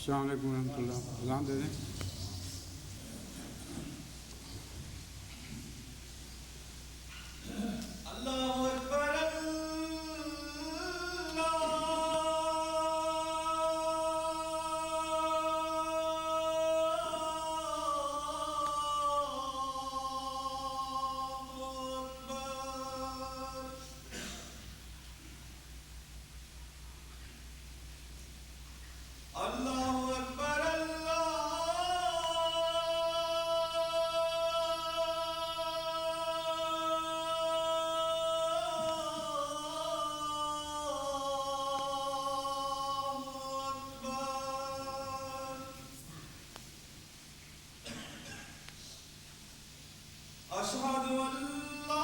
السلام علیکم ورحمۃ اللہ. اذان دے دیں. اللہ اکبر اشہد ان لا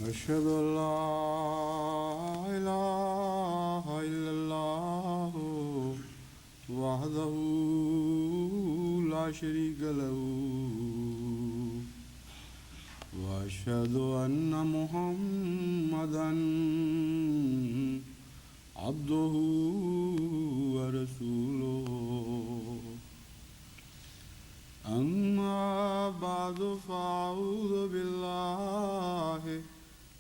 اشہد ان لا الہ الا اللہ وحدہ لا شریک لہ واشہد ان محمدا عبدہ ورسولہ. اما بعد فاعوذ باللہ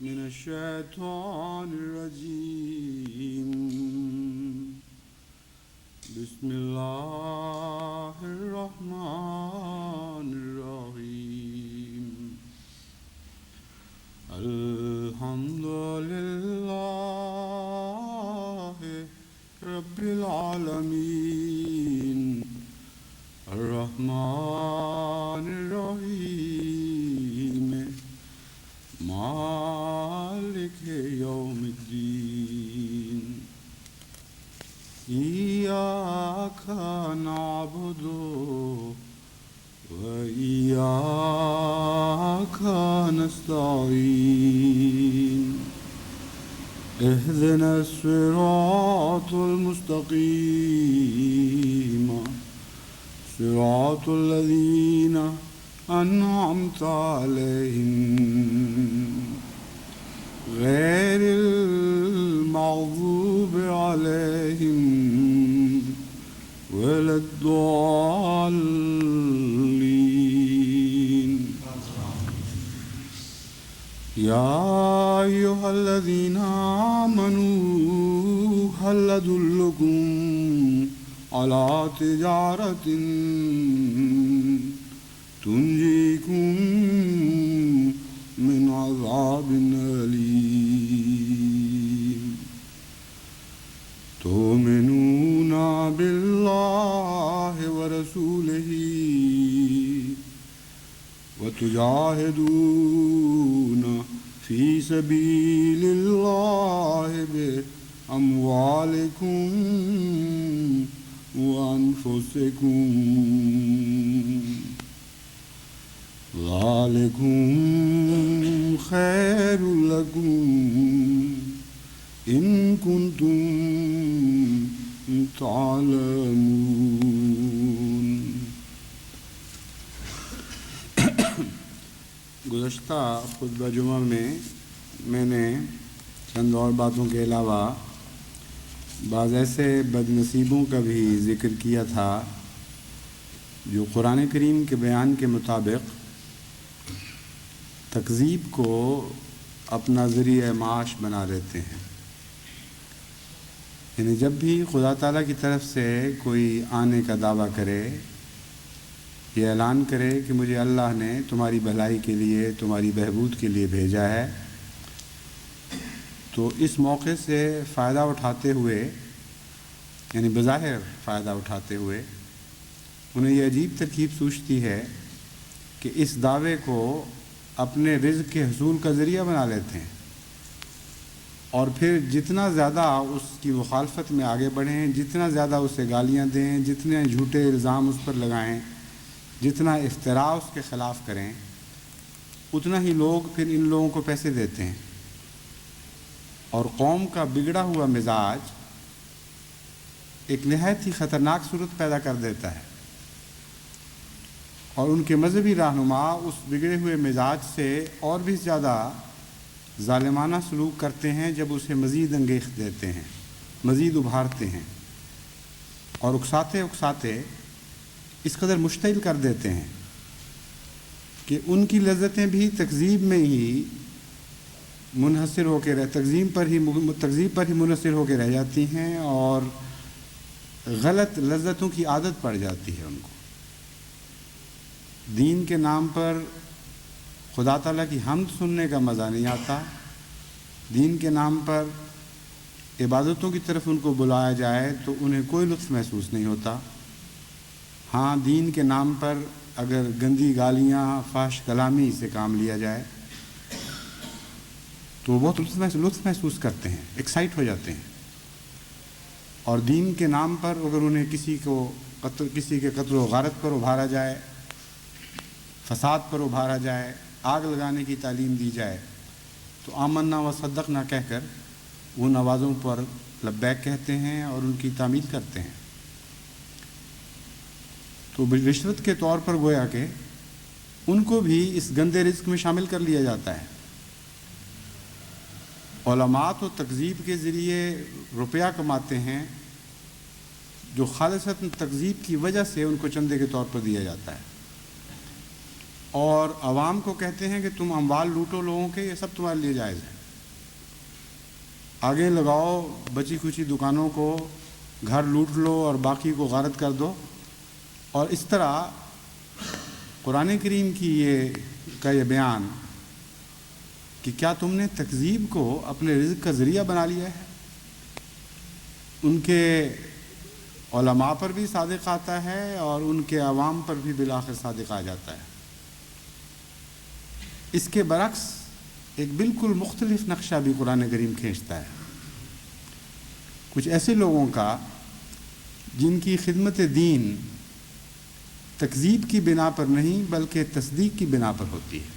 من الشیطان الرجیم. بسم اللہ الرحمن الرحیم. الرحمن الرحيم مالك يوم الدين إياك نعبد وإياك نستعين اهدنا الصراط المستقيم صراط الذين أنعمت عليهم غير المغضوب عليهم ولا الضالين يا أيها الذين آمنوا هل أدلكم على تجارة تنجيكم من عذاب أليم تؤمنون بالله ورسوله وتجاهدون في سبيل الله بأموالكم وأنفسكم ذلكم خير لكم إن كنتم تعلمون. گزشتہ خطبہ جمعہ میں نے چند اور باتوں کے علاوہ بعض ایسے بد نصیبوں کا بھی ذکر کیا تھا جو قرآن کریم کے بیان کے مطابق تکذیب کو اپنا ذریعہ معاش بنا لیتے ہیں. یعنی جب بھی خدا تعالیٰ کی طرف سے کوئی آنے کا دعویٰ کرے، یہ اعلان کرے کہ مجھے اللہ نے تمہاری بھلائی کے لیے، تمہاری بہبود کے لیے بھیجا ہے، تو اس موقع سے فائدہ اٹھاتے ہوئے، یعنی بظاہر فائدہ اٹھاتے ہوئے، انہیں یہ عجیب ترکیب سوچتی ہے کہ اس دعوے کو اپنے رزق کے حصول کا ذریعہ بنا لیتے ہیں، اور پھر جتنا زیادہ اس کی مخالفت میں آگے بڑھیں، جتنا زیادہ اسے گالیاں دیں، جتنے جھوٹے الزام اس پر لگائیں، جتنا افتراء اس کے خلاف کریں، اتنا ہی لوگ پھر ان لوگوں کو پیسے دیتے ہیں. اور قوم کا بگڑا ہوا مزاج ایک نہایت ہی خطرناک صورت پیدا کر دیتا ہے، اور ان کے مذہبی رہنما اس بگڑے ہوئے مزاج سے اور بھی زیادہ ظالمانہ سلوک کرتے ہیں جب اسے مزید انگیخت دیتے ہیں، مزید ابھارتے ہیں، اور اکساتے اکساتے اس قدر مشتعل کر دیتے ہیں کہ ان کی لذتیں بھی تکذیب میں ہی منحصر ہو کے تکذیب پر ہی منحصر ہو کے رہ جاتی ہیں، اور غلط لذتوں کی عادت پڑ جاتی ہے ان کو. دین کے نام پر خدا تعالیٰ کی حمد سننے کا مزہ نہیں آتا، دین کے نام پر عبادتوں کی طرف ان کو بلایا جائے تو انہیں کوئی لطف محسوس نہیں ہوتا. ہاں، دین کے نام پر اگر گندی گالیاں، فحش کلامی سے کام لیا جائے تو وہ بہت لطف محسوس کرتے ہیں، ایکسائٹ ہو جاتے ہیں. اور دین کے نام پر اگر انہیں کسی کے قتل و غارت پر ابھارا جائے، فساد پر ابھارا جائے، آگ لگانے کی تعلیم دی جائے تو آمنا و صدقنا کہہ کر ان آوازوں پر لبیک کہتے ہیں اور ان کی تعمیل کرتے ہیں. تو رشوت کے طور پر گویا کہ ان کو بھی اس گندے رزق میں شامل کر لیا جاتا ہے. علماء تو تکذیب کے ذریعے روپیہ کماتے ہیں جو خالصتاً تکذیب کی وجہ سے ان کو چندے کے طور پر دیا جاتا ہے، اور عوام کو کہتے ہیں کہ تم اموال لوٹو لوگوں کے، یہ سب تمہارے لیے جائز ہے، آگے لگاؤ بچی کھچی دکانوں کو، گھر لوٹ لو اور باقی کو غارت کر دو. اور اس طرح قرآن کریم کی یہ بیان کہ کیا تم نے تکذیب کو اپنے رزق کا ذریعہ بنا لیا ہے، ان کے علماء پر بھی صادق آتا ہے اور ان کے عوام پر بھی بالآخر صادق آ جاتا ہے۔ اس کے برعکس ایک بالکل مختلف نقشہ بھی قرآن کریم کھینچتا ہے، کچھ ایسے لوگوں کا جن کی خدمت دین تکذیب کی بنا پر نہیں بلکہ تصدیق کی بنا پر ہوتی ہے۔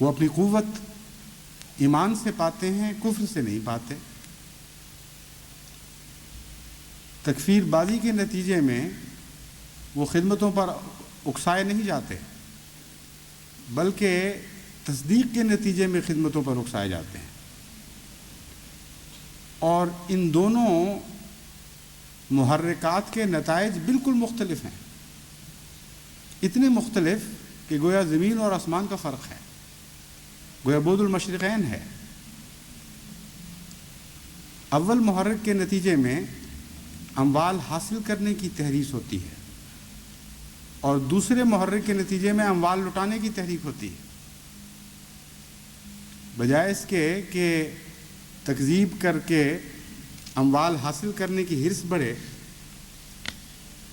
وہ اپنی قوت ایمان سے پاتے ہیں، کفر سے نہیں پاتے۔ تکفیر بازی کے نتیجے میں وہ خدمتوں پر اکسائے نہیں جاتے بلکہ تصدیق کے نتیجے میں خدمتوں پر اکسائے جاتے ہیں، اور ان دونوں محرکات کے نتائج بالکل مختلف ہیں، اتنے مختلف کہ گویا زمین اور آسمان کا فرق ہے، گویا بعد المشرقین ہے۔ اول محرک کے نتیجے میں اموال حاصل کرنے کی تحریک ہوتی ہے اور دوسرے محرک کے نتیجے میں اموال لٹانے کی تحریک ہوتی ہے۔ بجائے اس کے کہ تکذیب کر کے اموال حاصل کرنے کی حرص بڑھے،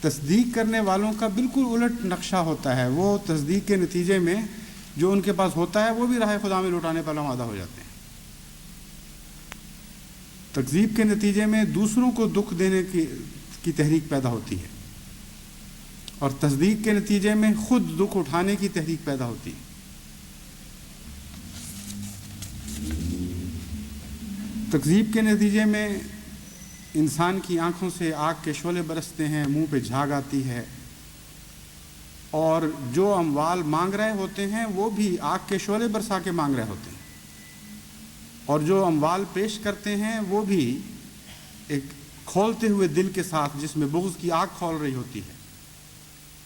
تصدیق کرنے والوں کا بالکل الٹ نقشہ ہوتا ہے۔ وہ تصدیق کے نتیجے میں جو ان کے پاس ہوتا ہے وہ بھی راہ خدا میں لٹانے پر آمادہ ہو جاتے ہیں۔ تکذیب کے نتیجے میں دوسروں کو دکھ دینے کی تحریک پیدا ہوتی ہے اور تصدیق کے نتیجے میں خود دکھ اٹھانے کی تحریک پیدا ہوتی ہے۔ تکذیب کے نتیجے میں انسان کی آنکھوں سے آگ کے شعلے برستے ہیں، منہ پہ جھاگ آتی ہے، اور جو اموال مانگ رہے ہوتے ہیں وہ بھی آگ کے شعلے برسا کے مانگ رہے ہوتے ہیں، اور جو اموال پیش کرتے ہیں وہ بھی ایک کھولتے ہوئے دل کے ساتھ جس میں بغض کی آگ کھول رہی ہوتی ہے،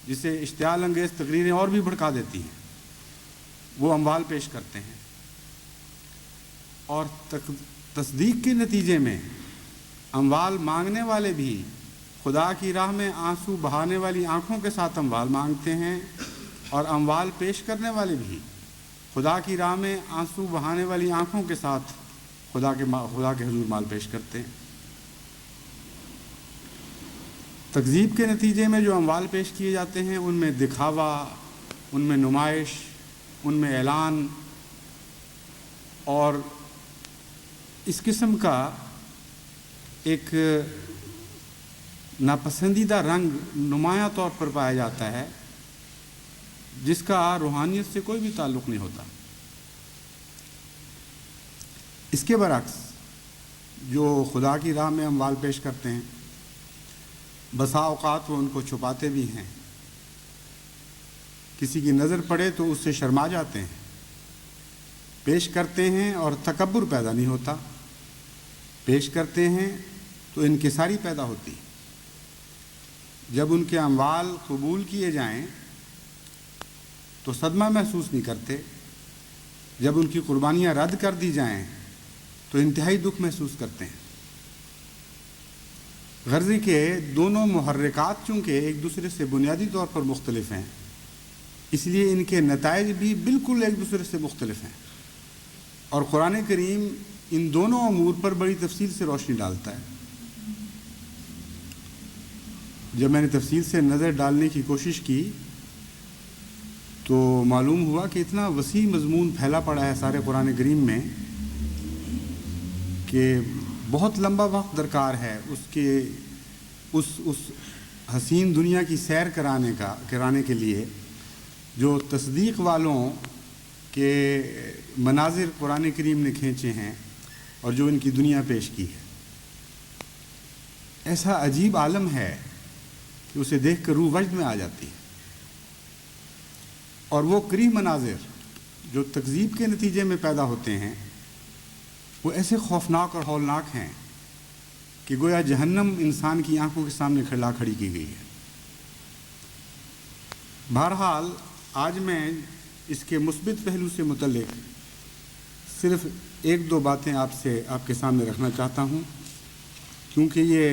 جسے اشتعال انگیز تقریریں اور بھی بھڑکا دیتی ہیں، وہ اموال پیش کرتے ہیں۔ اور تصدیق کے نتیجے میں اموال مانگنے والے بھی خدا کی راہ میں آنسو بہانے والی آنکھوں کے ساتھ اموال مانگتے ہیں، اور اموال پیش کرنے والے بھی خدا کی راہ میں آنسو بہانے والی آنکھوں کے ساتھ خدا کے حضور مال پیش کرتے ہیں۔ تکذیب کے نتیجے میں جو اموال پیش کیے جاتے ہیں ان میں دکھاوا، ان میں نمائش، ان میں اعلان اور اس قسم کا ایک ناپسندیدہ رنگ نمایاں طور پر پایا جاتا ہے جس کا روحانیت سے کوئی بھی تعلق نہیں ہوتا۔ اس کے برعکس جو خدا کی راہ میں اموال پیش کرتے ہیں، بسا اوقات وہ ان کو چھپاتے بھی ہیں، کسی کی نظر پڑے تو اس سے شرما جاتے ہیں، پیش کرتے ہیں اور تکبر پیدا نہیں ہوتا، پیش کرتے ہیں تو انکساری پیدا ہوتی۔ جب ان کے اموال قبول کیے جائیں تو صدمہ محسوس نہیں کرتے، جب ان کی قربانیاں رد کر دی جائیں تو انتہائی دکھ محسوس کرتے ہیں۔ غرضی کے دونوں محرکات چونکہ ایک دوسرے سے بنیادی طور پر مختلف ہیں، اس لیے ان کے نتائج بھی بالکل ایک دوسرے سے مختلف ہیں، اور قرآن کریم ان دونوں امور پر بڑی تفصیل سے روشنی ڈالتا ہے۔ جب میں نے تفصیل سے نظر ڈالنے کی کوشش کی تو معلوم ہوا کہ اتنا وسیع مضمون پھیلا پڑا ہے سارے قرآن کریم میں کہ بہت لمبا وقت درکار ہے اس حسین دنیا کی سیر کرانے کے لیے جو تصدیق والوں کے مناظر قرآن کریم نے کھینچے ہیں اور جو ان کی دنیا پیش کی ہے۔ ایسا عجیب عالم ہے کہ اسے دیکھ کر روح وجد میں آ جاتی ہے، اور وہ کریہ مناظر جو تکذیب کے نتیجے میں پیدا ہوتے ہیں وہ ایسے خوفناک اور ہولناک ہیں کہ گویا جہنم انسان کی آنکھوں کے سامنے کھڑی کی گئی ہے۔ بہرحال آج میں اس کے مثبت پہلو سے متعلق صرف ایک دو باتیں آپ کے سامنے رکھنا چاہتا ہوں، کیونکہ یہ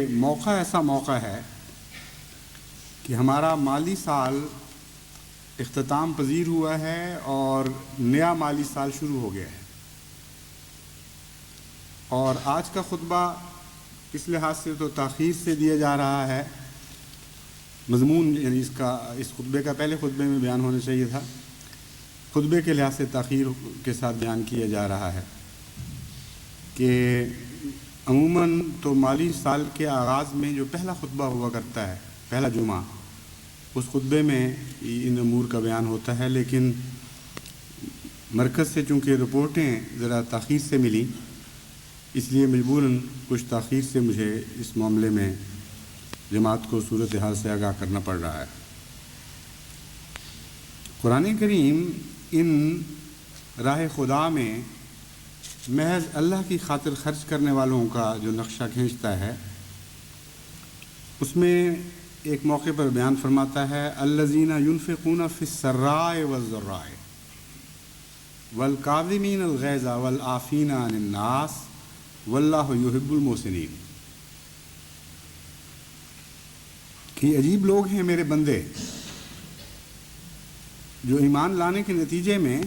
ایسا موقع ہے کہ ہمارا مالی سال اختتام پذیر ہوا ہے اور نیا مالی سال شروع ہو گیا ہے، اور آج کا خطبہ اس لحاظ سے تو تاخیر سے دیا جا رہا ہے مضمون، یعنی اس خطبے کا پہلے خطبے میں بیان ہونا چاہیے تھا، خطبے کے لحاظ سے تاخیر کے ساتھ بیان کیا جا رہا ہے کہ عموماً تو مالی سال کے آغاز میں جو پہلا خطبہ ہوا کرتا ہے، پہلا جمعہ، اس خطبے میں ان امور کا بیان ہوتا ہے، لیکن مرکز سے چونکہ رپورٹیں ذرا تاخیر سے ملی، اس لیے مجبوراً کچھ تاخیر سے مجھے اس معاملے میں جماعت کو صورتحال سے آگاہ کرنا پڑ رہا ہے۔ قرآن کریم ان راہ خدا میں محض اللہ کی خاطر خرچ کرنے والوں کا جو نقشہ کھینچتا ہے، اس میں ایک موقع پر بیان فرماتا ہے الذین ينفقون فی السراء والضراء والکاظمین الغیظ والعافین عن الناس واللہ یحب المحسنین، کہ عجیب لوگ ہیں میرے بندے جو ایمان لانے کے نتیجے میں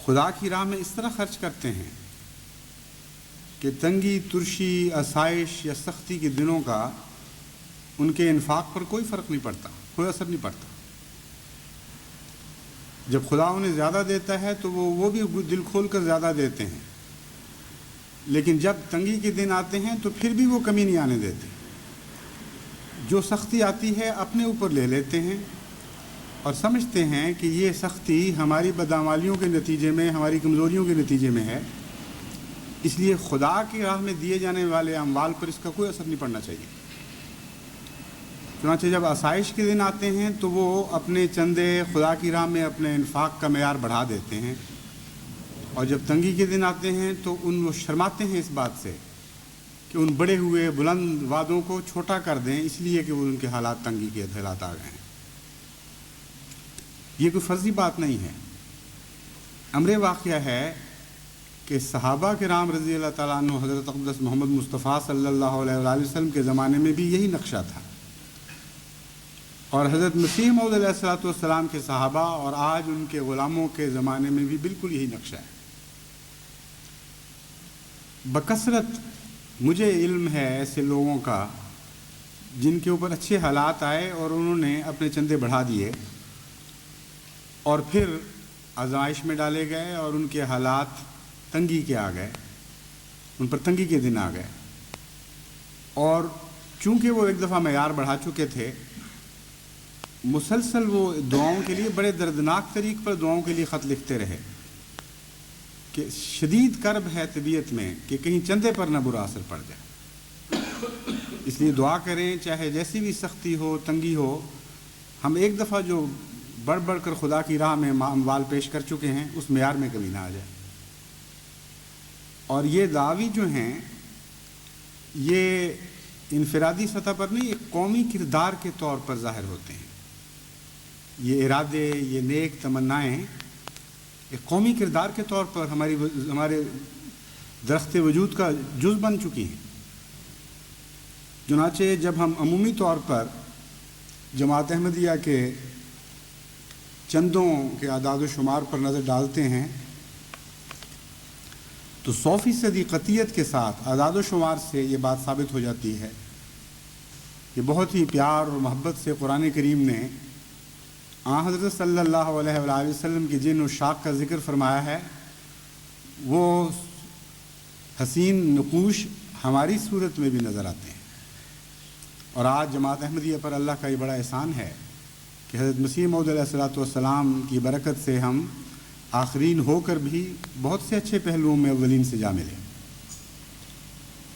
خدا کی راہ میں اس طرح خرچ کرتے ہیں کہ تنگی، ترشی، آسائش یا سختی کے دنوں کا ان کے انفاق پر کوئی فرق نہیں پڑتا، کوئی اثر نہیں پڑتا۔ جب خدا انہیں زیادہ دیتا ہے تو وہ بھی دل کھول کر زیادہ دیتے ہیں، لیکن جب تنگی کے دن آتے ہیں تو پھر بھی وہ کمی نہیں آنے دیتے۔ جو سختی آتی ہے اپنے اوپر لے لیتے ہیں اور سمجھتے ہیں کہ یہ سختی ہماری بدعمالیوں کے نتیجے میں، ہماری کمزوریوں کے نتیجے میں ہے، اس لیے خدا کی راہ میں دیے جانے والے اموال پر اس کا کوئی اثر نہیں پڑنا چاہیے۔ چنانچہ جب آسائش کے دن آتے ہیں تو وہ اپنے چندے خدا کی راہ میں اپنے انفاق کا معیار بڑھا دیتے ہیں، اور جب تنگی کے دن آتے ہیں تو وہ شرماتے ہیں اس بات سے کہ ان بڑے ہوئے بلند وعدوں کو چھوٹا کر دیں، اس لیے کہ وہ ان کے حالات تنگی کے حالات آ گئے ہیں۔ یہ کوئی فرضی بات نہیں ہے، امر واقعہ ہے کہ صحابہ کرام رضی اللہ تعالیٰ عنہ حضرت اقدس محمد مصطفیٰ صلی اللہ علیہ وآلہ وسلم کے زمانے میں بھی یہی نقشہ تھا، اور حضرت مسیح موعود علیہ الصلوۃ والسلام کے صحابہ اور آج ان کے غلاموں کے زمانے میں بھی بالکل یہی نقشہ ہے۔ بکثرت مجھے علم ہے ایسے لوگوں کا جن کے اوپر اچھے حالات آئے اور انہوں نے اپنے چندے بڑھا دیے اور پھر آزمائش میں ڈالے گئے اور ان کے حالات تنگی کے آ گئے، ان پر تنگی کے دن آ گئے، اور چونکہ وہ ایک دفعہ معیار بڑھا چکے تھے، مسلسل وہ دعاؤں کے لیے بڑے دردناک طریق پر دعاؤں کے لیے خط لکھتے رہے کہ شدید کرب ہے طبیعت میں کہ کہیں چندے پر نہ برا اثر پڑ جائے، اس لیے دعا کریں چاہے جیسی بھی سختی ہو، تنگی ہو، ہم ایک دفعہ جو بڑھ بڑھ کر خدا کی راہ میں اموال پیش کر چکے ہیں اس معیار میں کبھی نہ آ جائے۔ اور یہ دعوی جو ہیں یہ انفرادی سطح پر نہیں، ایک قومی کردار کے طور پر ظاہر ہوتے ہیں۔ یہ ارادے، یہ نیک تمنائیں ایک قومی کردار کے طور پر ہمارے درخت وجود کا جز بن چکی ہیں۔ چنانچہ جب ہم عمومی طور پر جماعت احمدیہ کے چندوں کے اعداد و شمار پر نظر ڈالتے ہیں تو 100% قطعیت کے ساتھ اعداد و شمار سے یہ بات ثابت ہو جاتی ہے کہ بہت ہی پیار اور محبت سے قرآن کریم نے حضرت صلی اللہ علیہ وآلہ وسلم کی جن عشاق کا ذکر فرمایا ہے، وہ حسین نقوش ہماری صورت میں بھی نظر آتے ہیں۔ اور آج جماعت احمدیہ پر اللہ کا یہ بڑا احسان ہے کہ حضرت مسیح موعود علیہ الصلوۃ والسلام کی برکت سے ہم آخرین ہو کر بھی بہت سے اچھے پہلوؤں میں اولین سے جا ملے۔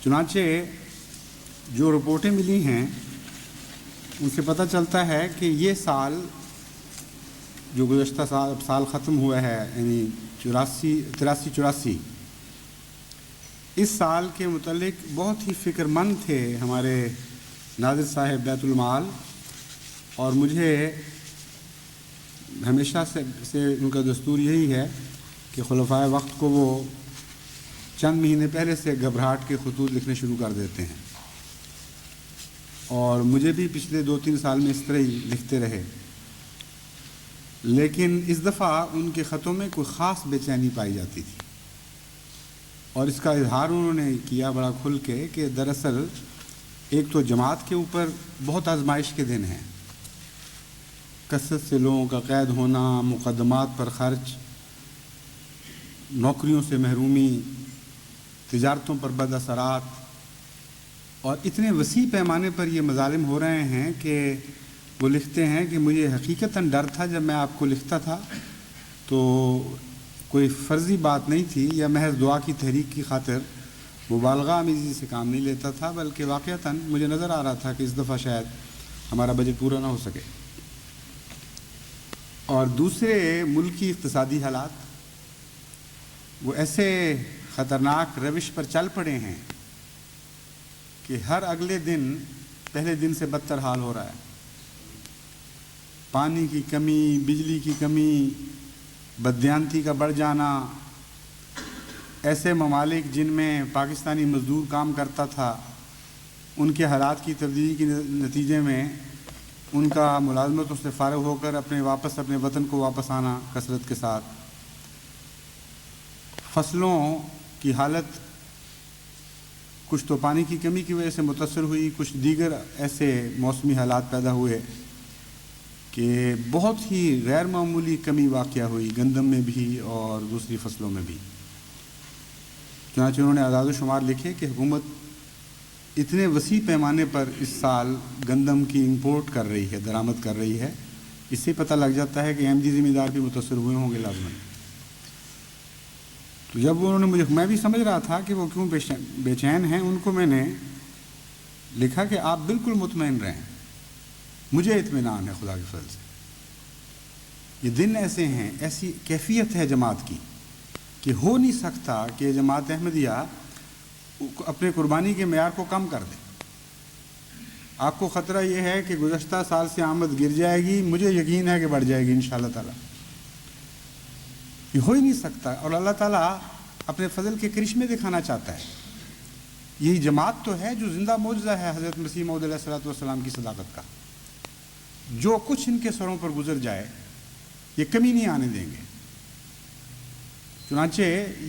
چنانچہ جو رپورٹیں ملی ہیں ان سے پتہ چلتا ہے کہ یہ سال جو گزشتہ سال ختم ہوا ہے، یعنی 83-84، اس سال کے متعلق بہت ہی فکر مند تھے ہمارے ناظر صاحب بیت المال، اور مجھے ہمیشہ سے ان کا دستور یہی ہے کہ خلفائے وقت کو وہ چند مہینے پہلے سے گھبراہٹ کے خطوط لکھنے شروع کر دیتے ہیں، اور مجھے بھی پچھلے 2-3 سال میں اس طرح ہی لکھتے رہے، لیکن اس دفعہ ان کے خطوں میں کوئی خاص بے چینی پائی جاتی تھی، اور اس کا اظہار انہوں نے کیا بڑا کھل کے کہ دراصل ایک تو جماعت کے اوپر بہت آزمائش کے دن ہیں، کثرت سے لوگوں کا قید ہونا، مقدمات پر خرچ، نوکریوں سے محرومی، تجارتوں پر بد اثرات، اور اتنے وسیع پیمانے پر یہ مظالم ہو رہے ہیں کہ وہ لکھتے ہیں کہ مجھے حقیقتاً ڈر تھا جب میں آپ کو لکھتا تھا تو کوئی فرضی بات نہیں تھی یا محض دعا کی تحریک کی خاطر مبالغہ آمیزی سے کام نہیں لیتا تھا، بلکہ واقعتاً مجھے نظر آ رہا تھا کہ اس دفعہ شاید ہمارا بجٹ پورا نہ ہو سکے۔ اور دوسرے ملکی اقتصادی حالات وہ ایسے خطرناک روش پر چل پڑے ہیں کہ ہر اگلے دن پہلے دن سے بدتر حال ہو رہا ہے۔ پانی کی کمی، بجلی کی کمی، بددیانتی کا بڑھ جانا، ایسے ممالک جن میں پاکستانی مزدور کام کرتا تھا ان کے حالات کی تبدیلی کے نتیجے میں ان کا ملازمتوں سے فارغ ہو کر اپنے وطن کو واپس آنا کثرت کے ساتھ، فصلوں کی حالت کچھ تو پانی کی کمی کی وجہ سے متاثر ہوئی، کچھ دیگر ایسے موسمی حالات پیدا ہوئے کہ بہت ہی غیر معمولی کمی واقع ہوئی گندم میں بھی اور دوسری فصلوں میں بھی۔ چنانچہ انہوں نے اعداد و شمار لکھے کہ حکومت اتنے وسیع پیمانے پر اس سال گندم کی امپورٹ کر رہی ہے، درآمد کر رہی ہے، اس سے پتہ لگ جاتا ہے کہ احمدی ذمہ دار بھی متاثر ہوئے ہوں گے لازماً۔ تو جب انہوں نے میں بھی سمجھ رہا تھا کہ وہ کیوں بے چین ہیں، ان کو میں نے لکھا کہ آپ بالکل مطمئن رہیں، مجھے اطمینان ہے خدا کے فضل سے۔ یہ دن ایسے ہیں، ایسی کیفیت ہے جماعت کی کہ ہو نہیں سکتا کہ جماعت احمدیہ اپنے قربانی کے معیار کو کم کر دے۔ آپ کو خطرہ یہ ہے کہ گزشتہ سال سے آمد گر جائے گی، مجھے یقین ہے کہ بڑھ جائے گی انشاءاللہ تعالی۔ یہ ہو ہی نہیں سکتا، اور اللہ تعالیٰ اپنے فضل کے کرشمے دکھانا چاہتا ہے۔ یہی جماعت تو ہے جو زندہ معجزہ ہے حضرت مسیح موعود علیہ الصلوۃ والسلام کی صداقت کا۔ جو کچھ ان کے سروں پر گزر جائے یہ کمی نہیں آنے دیں گے۔ چنانچہ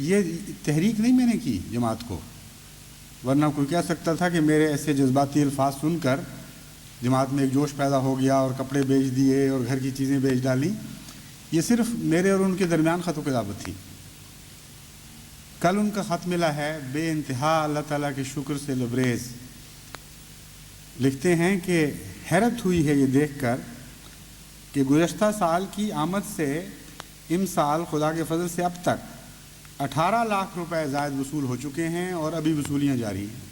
یہ تحریک نہیں میں نے کی جماعت کو، ورنہ کوئی کہہ سکتا تھا کہ میرے ایسے جذباتی الفاظ سن کر جماعت میں ایک جوش پیدا ہو گیا اور کپڑے بیچ دیے اور گھر کی چیزیں بیچ ڈالیں۔ یہ صرف میرے اور ان کے درمیان خط و کتابت تھی۔ کل ان کا خط ملا ہے، بے انتہا اللہ تعالیٰ کے شکر سے لبریز۔ لکھتے ہیں کہ حیرت ہوئی ہے یہ دیکھ کر کہ گزشتہ سال کی آمد سے ان سال خدا کے فضل سے اب تک 18 لاکھ روپے زائد وصول ہو چکے ہیں اور ابھی وصولیاں جاری ہیں۔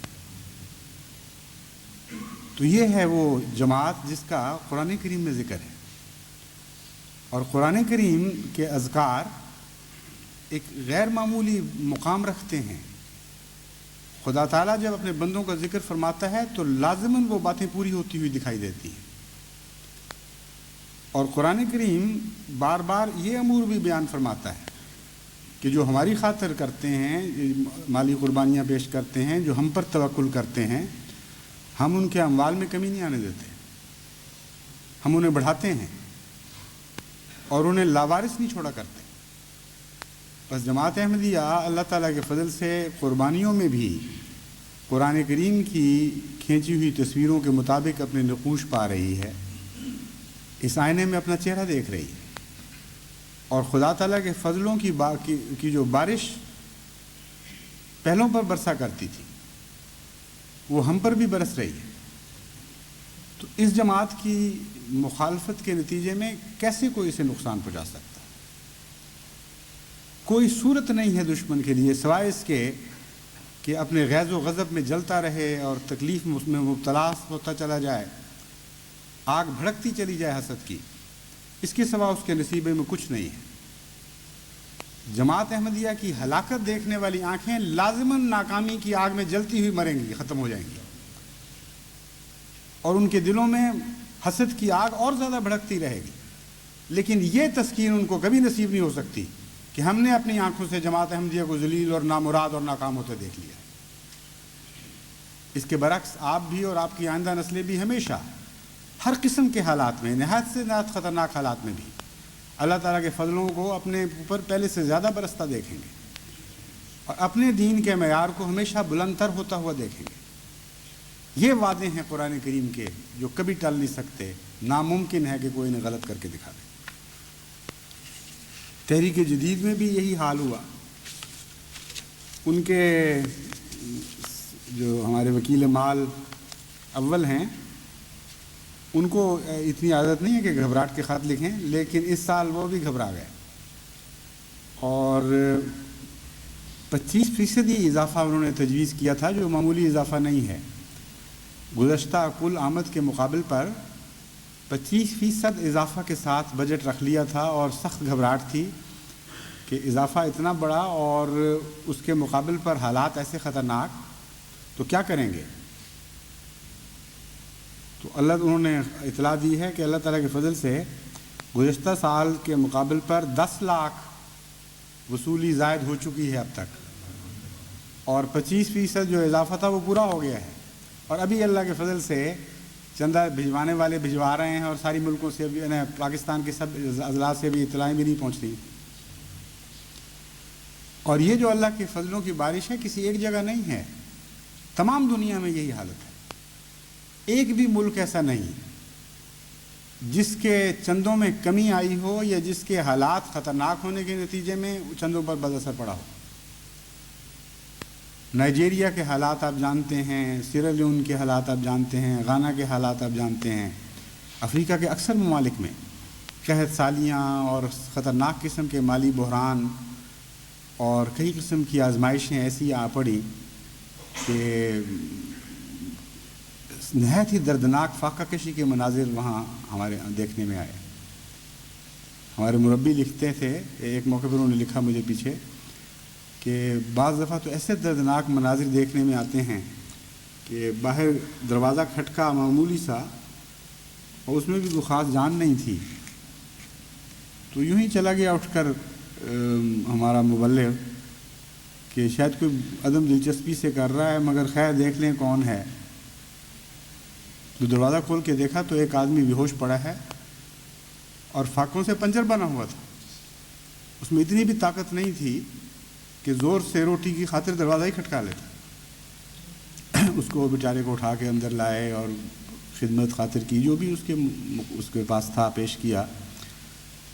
تو یہ ہے وہ جماعت جس کا قرآن کریم میں ذکر ہے، اور قرآن کریم کے اذکار ایک غیر معمولی مقام رکھتے ہیں۔ خدا تعالیٰ جب اپنے بندوں کا ذکر فرماتا ہے تو لازماً وہ باتیں پوری ہوتی ہوئی دکھائی دیتی ہیں، اور قرآن کریم بار بار یہ امور بھی بیان فرماتا ہے کہ جو ہماری خاطر کرتے ہیں، مالی قربانیاں پیش کرتے ہیں، جو ہم پر توکل کرتے ہیں، ہم ان کے اموال میں کمی نہیں آنے دیتے، ہم انہیں بڑھاتے ہیں اور انہیں لاوارث نہیں چھوڑا کرتے۔ بس جماعت احمدیہ اللہ تعالیٰ کے فضل سے قربانیوں میں بھی قرآن کریم کی کھینچی ہوئی تصویروں کے مطابق اپنے نقوش پا رہی ہے، اس آئینے میں اپنا چہرہ دیکھ رہی ہے، اور خدا تعالیٰ کے فضلوں کی جو بارش پہلوں پر برسا کرتی تھی وہ ہم پر بھی برس رہی ہے۔ تو اس جماعت کی مخالفت کے نتیجے میں کیسے کوئی اسے نقصان پہنچا سکتا ہے؟ کوئی صورت نہیں ہے دشمن کے لیے سوائے اس کے کہ اپنے غیظ و غضب میں جلتا رہے اور تکلیف میں مبتلا ہوتا چلا جائے، آگ بھڑکتی چلی جائے حسد کی، اس کے سوا اس کے نصیبے میں کچھ نہیں ہے۔ جماعت احمدیہ کی ہلاکت دیکھنے والی آنکھیں لازماً ناکامی کی آگ میں جلتی ہوئی مریں گی، ختم ہو جائیں گی، اور ان کے دلوں میں حسد کی آگ اور زیادہ بھڑکتی رہے گی، لیکن یہ تسکین ان کو کبھی نصیب نہیں ہو سکتی کہ ہم نے اپنی آنکھوں سے جماعت احمدیہ کو ذلیل اور نامراد اور ناکام ہوتے دیکھ لیا۔ اس کے برعکس آپ بھی اور آپ کی آئندہ نسلیں بھی ہمیشہ ہر قسم کے حالات میں، نہایت سے نہایت خطرناک حالات میں بھی اللہ تعالیٰ کے فضلوں کو اپنے اوپر پہلے سے زیادہ برستا دیکھیں گے، اور اپنے دین کے معیار کو ہمیشہ بلند تر ہوتا ہوا دیکھیں گے۔ یہ وعدے ہیں قرآن کریم کے جو کبھی ٹل نہیں سکتے، ناممکن ہے کہ کوئی انہیں غلط کر کے دکھا دے۔ تحریک جدید میں بھی یہی حال ہوا۔ ان کے جو ہمارے وکیل مال اول ہیں، ان کو اتنی عادت نہیں ہے کہ گھبراہٹ کے خط لکھیں، لیکن اس سال وہ بھی گھبرا گئے اور 25% اضافہ انہوں نے تجویز کیا تھا، جو معمولی اضافہ نہیں ہے۔ گزشتہ کل آمد کے مقابل پر 25% اضافہ کے ساتھ بجٹ رکھ لیا تھا، اور سخت گھبراہٹ تھی کہ اضافہ اتنا بڑا اور اس کے مقابل پر حالات ایسے خطرناک، تو کیا کریں گے؟ تو انہوں نے اطلاع دی ہے کہ اللہ تعالیٰ کے فضل سے گزشتہ سال کے مقابل پر 10 لاکھ وصولی زائد ہو چکی ہے اب تک، اور 25% جو اضافہ تھا وہ پورا ہو گیا ہے، اور ابھی اللہ کے فضل سے چندہ بھجوانے والے بھجوا رہے ہیں، اور ساری ملکوں سے بھی، پاکستان کے سب اضلاع سے بھی اطلاعیں بھی نہیں پہنچ رہی۔ اور یہ جو اللہ کے فضلوں کی بارش ہے کسی ایک جگہ نہیں ہے، تمام دنیا میں یہی حالت ہے۔ ایک بھی ملک ایسا نہیں جس کے چندوں میں کمی آئی ہو یا جس کے حالات خطرناک ہونے کے نتیجے میں چندوں پر بد اثر پڑا ہو۔ نائجیریا کے حالات آپ جانتے ہیں، سیرا لیون کے حالات آپ جانتے ہیں، غانا کے حالات آپ جانتے ہیں۔ افریقہ کے اکثر ممالک میں قحط سالیاں اور خطرناک قسم کے مالی بحران اور کئی قسم کی آزمائشیں ایسی آ پڑی کہ نہایت ہی دردناک فاقہ کشی کے مناظر وہاں ہمارے دیکھنے میں آئے۔ ہمارے مربی لکھتے تھے، ایک موقع پر انہوں نے لکھا مجھے پیچھے کہ بعض دفعہ تو ایسے دردناک مناظر دیکھنے میں آتے ہیں کہ باہر دروازہ کھٹکا معمولی سا، اور اس میں بھی کوئی خاص جان نہیں تھی، تو یوں ہی چلا گیا اٹھ کر ہمارا مبلغ کہ شاید کوئی عدم دلچسپی سے کر رہا ہے، مگر خیر دیکھ لیں کون ہے۔ تو دروازہ کھول کے دیکھا تو ایک آدمی بے ہوش پڑا ہے اور فاقوں سے پنجر بنا ہوا تھا، اس میں اتنی بھی طاقت نہیں تھی کہ زور سے روٹی کی خاطر دروازہ ہی کھٹکا لیتا۔ اس کو بیچارے کو اٹھا کے اندر لائے اور خدمت خاطر کی، جو بھی اس کے پاس تھا پیش کیا،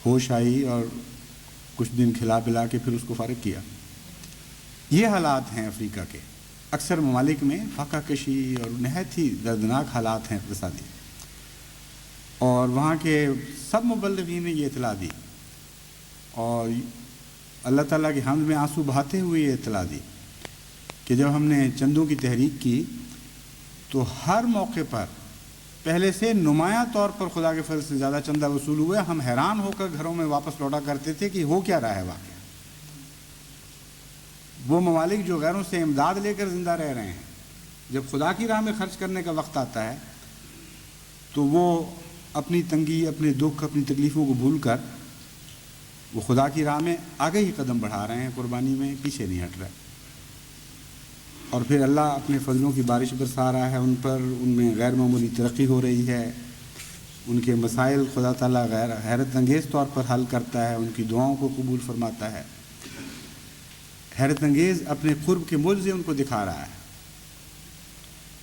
ہوش آئی اور کچھ دن کھلا پلا کے پھر اس کو فارغ کیا۔ یہ حالات ہیں افریقہ کے اکثر ممالک میں، فاقہ کشی اور نہایت ہی دردناک حالات ہیں اقتصادی، اور وہاں کے سب مبلغین نے یہ اطلاع دی، اور اللہ تعالیٰ کی حمد میں آنسو بہاتے ہوئے یہ اطلاع دی کہ جب ہم نے چندوں کی تحریک کی تو ہر موقع پر پہلے سے نمایاں طور پر خدا کے فضل سے زیادہ چندہ وصول ہوئے۔ ہم حیران ہو کر گھروں میں واپس لوٹا کرتے تھے کہ ہو کیا رہا ہے واقعہ۔ وہ ممالک جو غیروں سے امداد لے کر زندہ رہ رہے ہیں، جب خدا کی راہ میں خرچ کرنے کا وقت آتا ہے تو وہ اپنی تنگی، اپنے دکھ، اپنی تکلیفوں کو بھول کر وہ خدا کی راہ میں آگے ہی قدم بڑھا رہے ہیں، قربانی میں پیچھے نہیں ہٹ رہے، اور پھر اللہ اپنے فضلوں کی بارش برسا رہا ہے ان پر، ان میں غیر معمولی ترقی ہو رہی ہے، ان کے مسائل خدا تعالیٰ حیرت انگیز طور پر حل کرتا ہے، ان کی دعاؤں کو قبول فرماتا ہے، حیرت انگیز اپنے قرب کے معجزے ان کو دکھا رہا ہے۔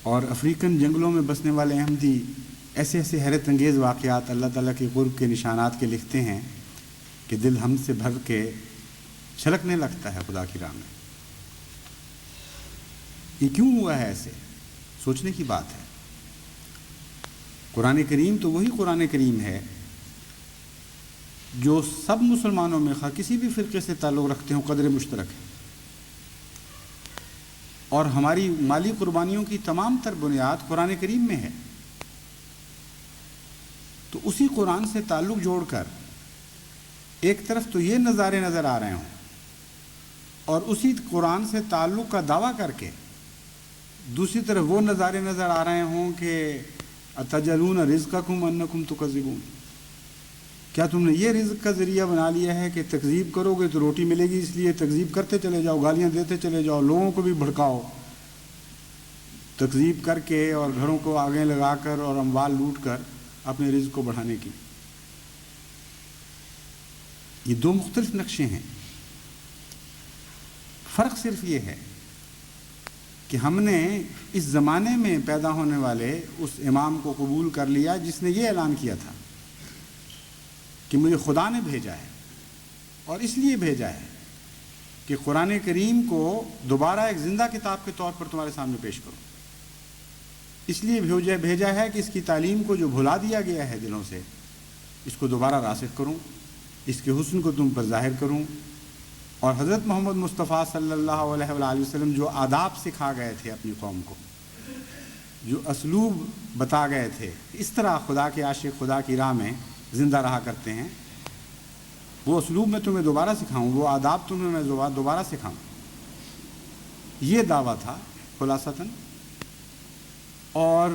اور افریقن جنگلوں میں بسنے والے احمدی ایسے ایسے حیرت انگیز واقعات اللہ تعالیٰ کے قرب کے نشانات کے لکھتے ہیں کہ دل ہم سے بھر کے چھلکنے لگتا ہے خدا کی راہ میں۔ یہ کیوں ہوا ہے ایسے؟ سوچنے کی بات ہے۔ قرآن کریم تو وہی قرآن کریم ہے جو سب مسلمانوں میں خواہ کسی بھی فرقے سے تعلق رکھتے ہوں قدر مشترک ہے، اور ہماری مالی قربانیوں کی تمام تر بنیاد قرآن کریم میں ہے۔ تو اسی قرآن سے تعلق جوڑ کر ایک طرف تو یہ نظارے نظر آ رہے ہوں، اور اسی قرآن سے تعلق کا دعویٰ کر کے دوسری طرف وہ نظارے نظر آ رہے ہوں کہ اتجعلون رزقکم انکم تکذبون، کیا تم نے یہ رزق کا ذریعہ بنا لیا ہے کہ تکذیب کرو گے تو روٹی ملے گی، اس لیے تکذیب کرتے چلے جاؤ، گالیاں دیتے چلے جاؤ، لوگوں کو بھی بھڑکاؤ تکذیب کر کے، اور گھروں کو آگے لگا کر اور اموال لوٹ کر اپنے رزق کو بڑھانے کی۔ یہ دو مختلف نقشے ہیں۔ فرق صرف یہ ہے کہ ہم نے اس زمانے میں پیدا ہونے والے اس امام کو قبول کر لیا جس نے یہ اعلان کیا تھا کہ مجھے خدا نے بھیجا ہے، اور اس لیے بھیجا ہے کہ قرآن کریم کو دوبارہ ایک زندہ کتاب کے طور پر تمہارے سامنے پیش کروں۔ اس لیے بھیجا ہے کہ اس کی تعلیم کو جو بھلا دیا گیا ہے دلوں سے، اس کو دوبارہ راسخ کروں، اس کے حسن کو تم پر ظاہر کروں، اور حضرت محمد مصطفیٰ صلی اللہ علیہ وآلہ وسلم جو آداب سکھا گئے تھے اپنی قوم کو، جو اسلوب بتا گئے تھے اس طرح خدا کے عاشق خدا کی راہ میں زندہ رہا کرتے ہیں، وہ اسلوب میں تمہیں دوبارہ سکھاؤں، وہ آداب تمہیں میں دوبارہ سکھاؤں۔ یہ دعویٰ تھا خلاصتاً، اور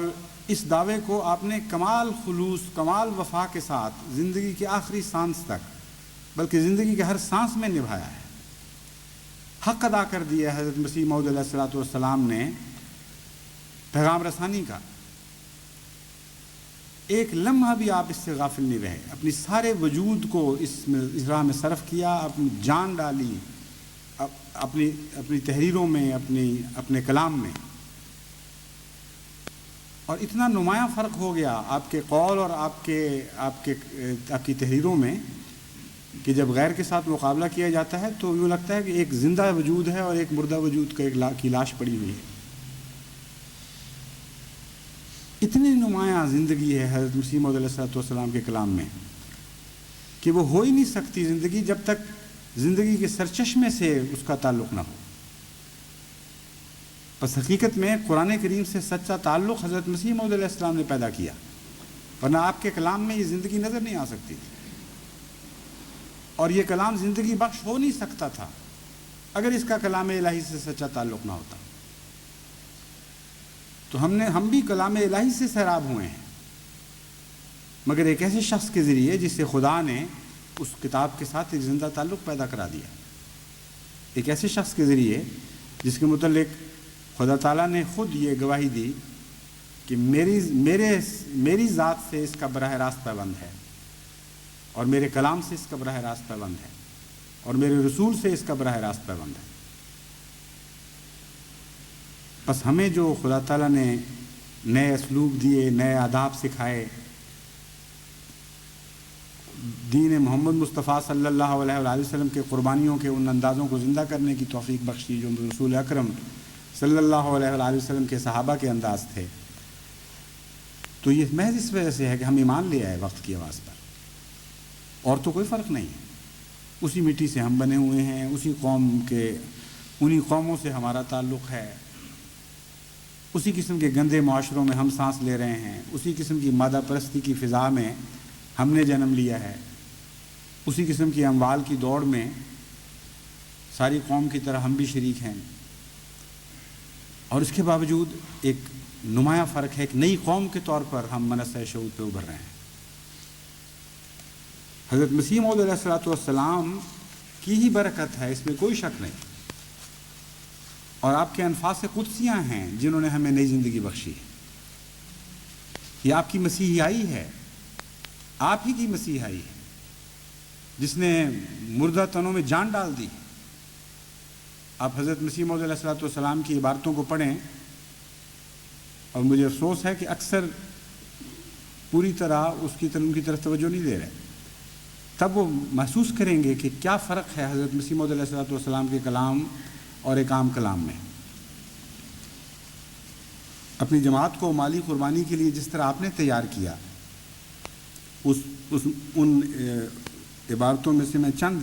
اس دعوے کو آپ نے کمال خلوص، کمال وفا کے ساتھ زندگی کے آخری سانس تک، بلکہ زندگی کے ہر سانس میں نبھایا ہے، حق ادا کر دیا ہے حضرت مسیح موعود علیہ الصلوۃ والسلام نے پیغام رسانی کا۔ ایک لمحہ بھی آپ اس سے غافل نہیں رہے، اپنی سارے وجود کو اس راہ میں صرف کیا، اپنی جان ڈالی اپنی تحریروں میں، اپنے کلام میں، اور اتنا نمایاں فرق ہو گیا آپ کے قول اور آپ کی تحریروں میں کہ جب غیر کے ساتھ مقابلہ کیا جاتا ہے تو یوں لگتا ہے کہ ایک زندہ وجود ہے اور ایک مردہ وجود کی لاش پڑی ہوئی ہے۔ اتنی نمایاں زندگی ہے حضرت مسیح موعود علیہ السلام کے کلام میں کہ وہ ہو ہی نہیں سکتی زندگی جب تک زندگی کے سرچشمے سے اس کا تعلق نہ ہو۔ بس حقیقت میں قرآن کریم سے سچا تعلق حضرت مسیح موعود علیہ السلام نے پیدا کیا، ورنہ آپ کے کلام میں یہ زندگی نظر نہیں آ سکتی تھی، اور یہ کلام زندگی بخش ہو نہیں سکتا تھا اگر اس کا کلام الہی سے سچا تعلق نہ ہوتا۔ تو ہم بھی کلام الہی سے سیراب ہوئے ہیں، مگر ایک ایسے شخص کے ذریعے جس سے خدا نے اس کتاب کے ساتھ ایک زندہ تعلق پیدا کرا دیا، ایک ایسے شخص کے ذریعے جس کے متعلق خدا تعالیٰ نے خود یہ گواہی دی کہ میری ذات سے اس کا براہ راست پیوند ہے، اور میرے کلام سے اس کا براہ راست پیوند ہے، اور میرے رسول سے اس کا براہ راست پیوند ہے۔ بس ہمیں جو خدا تعالیٰ نے نئے اسلوب دیے، نئے آداب سکھائے، دین محمد مصطفیٰ صلی اللہ علیہ وآلہ وسلم کے قربانیوں کے ان اندازوں کو زندہ کرنے کی توفیق بخشی جو رسول اکرم صلی اللہ علیہ وآلہ وسلم کے صحابہ کے انداز تھے، تو یہ محض اس وجہ سے ہے کہ ہم ایمان لے آئے وقت کی آواز پر، اور تو کوئی فرق نہیں ہے۔ اسی مٹی سے ہم بنے ہوئے ہیں، انہی قوموں سے ہمارا تعلق ہے، اسی قسم کے گندے معاشروں میں ہم سانس لے رہے ہیں، اسی قسم کی مادہ پرستی کی فضا میں ہم نے جنم لیا ہے، اسی قسم کی اموال کی دوڑ میں ساری قوم کی طرح ہم بھی شریک ہیں، اور اس کے باوجود ایک نمایاں فرق ہے، ایک نئی قوم کے طور پر ہم منصہ شعور پہ ابھر رہے ہیں۔ حضرت مسیح موعود علیہ السلام کی ہی برکت ہے، اس میں کوئی شک نہیں، اور آپ کے انفاس قدسیاں ہیں جنہوں نے ہمیں نئی زندگی بخشی ہے۔ یہ آپ کی مسیحائی ہے، آپ ہی کی مسیحائی ہے جس نے مردہ تنوں میں جان ڈال دی۔ آپ حضرت مسیح موعود علیہ السلام کی عبارتوں کو پڑھیں، اور مجھے افسوس ہے کہ اکثر پوری طرح ان کی طرف توجہ نہیں دے رہے، تب وہ محسوس کریں گے کہ کیا فرق ہے حضرت مسیح موعود علیہ السلام کے کلام اور ایک عام کلام میں۔ اپنی جماعت کو مالی قربانی کے لیے جس طرح آپ نے تیار کیا، ان عبارتوں میں سے میں چند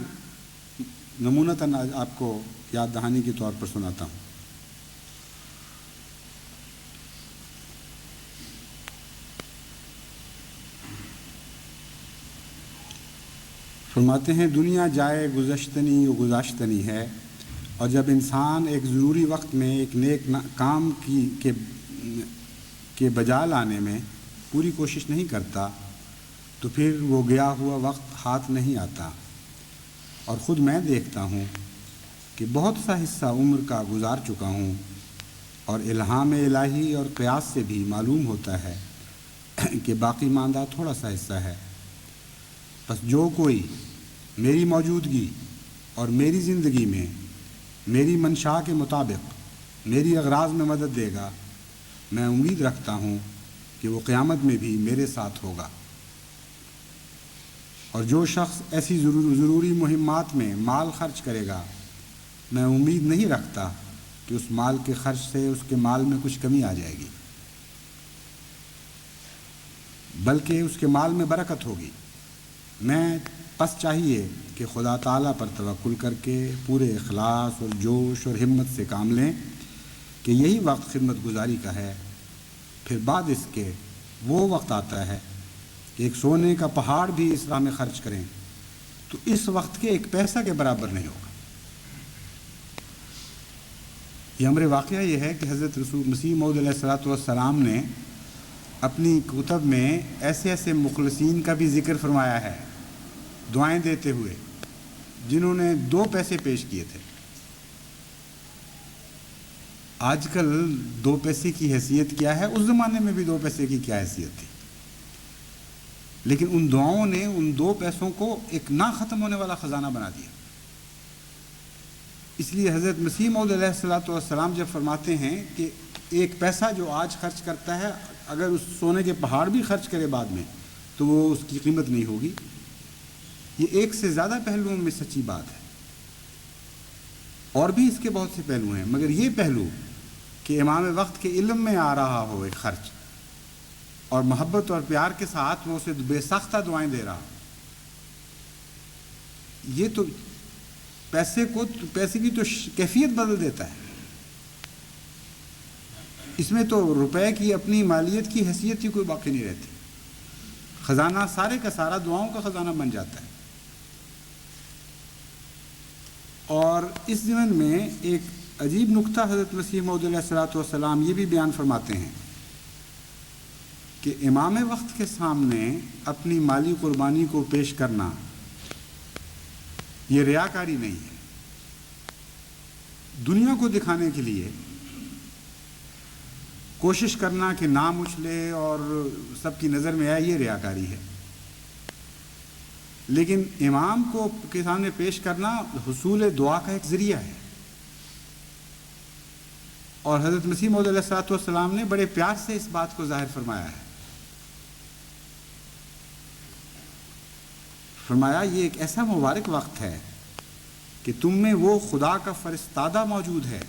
نمونتاً آپ کو یاد دہانی کے طور پر سناتا ہوں۔ فرماتے ہیں دنیا جائے گزشتنی و گذاشتنی ہے، اور جب انسان ایک ضروری وقت میں ایک نیک کام کے بجا لانے میں پوری کوشش نہیں کرتا تو پھر وہ گیا ہوا وقت ہاتھ نہیں آتا، اور خود میں دیکھتا ہوں کہ بہت سا حصہ عمر کا گزار چکا ہوں، اور الہام الہی اور قیاس سے بھی معلوم ہوتا ہے کہ باقی ماندہ تھوڑا سا حصہ ہے۔ بس جو کوئی میری موجودگی اور میری زندگی میں میری منشا کے مطابق میری اغراض میں مدد دے گا، میں امید رکھتا ہوں کہ وہ قیامت میں بھی میرے ساتھ ہوگا۔ اور جو شخص ایسی ضروری مہمات میں مال خرچ کرے گا، میں امید نہیں رکھتا کہ اس مال کے خرچ سے اس کے مال میں کچھ کمی آ جائے گی، بلکہ اس کے مال میں برکت ہوگی۔ میں پس چاہیے کہ خدا تعالیٰ پر توکل کر کے پورے اخلاص اور جوش اور ہمت سے کام لیں کہ یہی وقت خدمت گزاری کا ہے۔ پھر بعد اس کے وہ وقت آتا ہے کہ ایک سونے کا پہاڑ بھی اس راہ میں خرچ کریں تو اس وقت کے ایک پیسہ کے برابر نہیں ہوگا۔ یہ امر واقعہ یہ ہے کہ حضرت رسول مسیح موعود علیہ الصلوۃ والسلام نے اپنی کتب میں ایسے ایسے مخلصین کا بھی ذکر فرمایا ہے، دعائیں دیتے ہوئے، جنہوں نے 2 پیسے پیش کیے تھے۔ آج کل 2 پیسے کی حیثیت کیا ہے، اس زمانے میں بھی 2 پیسے کی کیا حیثیت تھی، لیکن ان دعاؤں نے ان 2 پیسوں کو ایک نہ ختم ہونے والا خزانہ بنا دیا۔ اس لیے حضرت مسیح موعود علیہ الصلوۃ والسلام جب فرماتے ہیں کہ ایک پیسہ جو آج خرچ کرتا ہے، اگر اس سونے کے پہاڑ بھی خرچ کرے بعد میں تو وہ اس کی قیمت نہیں ہوگی، یہ ایک سے زیادہ پہلوؤں میں سچی بات ہے۔ اور بھی اس کے بہت سے پہلو ہیں، مگر یہ پہلو کہ امام وقت کے علم میں آ رہا ہو ایک خرچ، اور محبت اور پیار کے ساتھ وہ اسے بے ساختہ دعائیں دے رہا، یہ تو پیسے کی تو کیفیت بدل دیتا ہے۔ اس میں تو روپے کی اپنی مالیت کی حیثیت ہی کوئی باقی نہیں رہتی، خزانہ سارے کا سارا دعاؤں کا خزانہ بن جاتا ہے۔ اور اس ضمن میں ایک عجیب نکتہ حضرت مسیح موعود علیہ الصلوۃ والسلام یہ بھی بیان فرماتے ہیں کہ امام وقت کے سامنے اپنی مالی قربانی کو پیش کرنا یہ ریاکاری نہیں ہے، دنیا کو دکھانے کے لیے کوشش کرنا کہ نام اچھلے اور سب کی نظر میں آئے، یہ ریاکاری ہے۔ لیکن امام کو کے سامنے پیش کرنا حصول دعا کا ایک ذریعہ ہے، اور حضرت مسیح موعود علیہ الصلوۃ والسلام نے بڑے پیار سے اس بات کو ظاہر فرمایا ہے۔ فرمایا یہ ایک ایسا مبارک وقت ہے کہ تم میں وہ خدا کا فرستادہ موجود ہے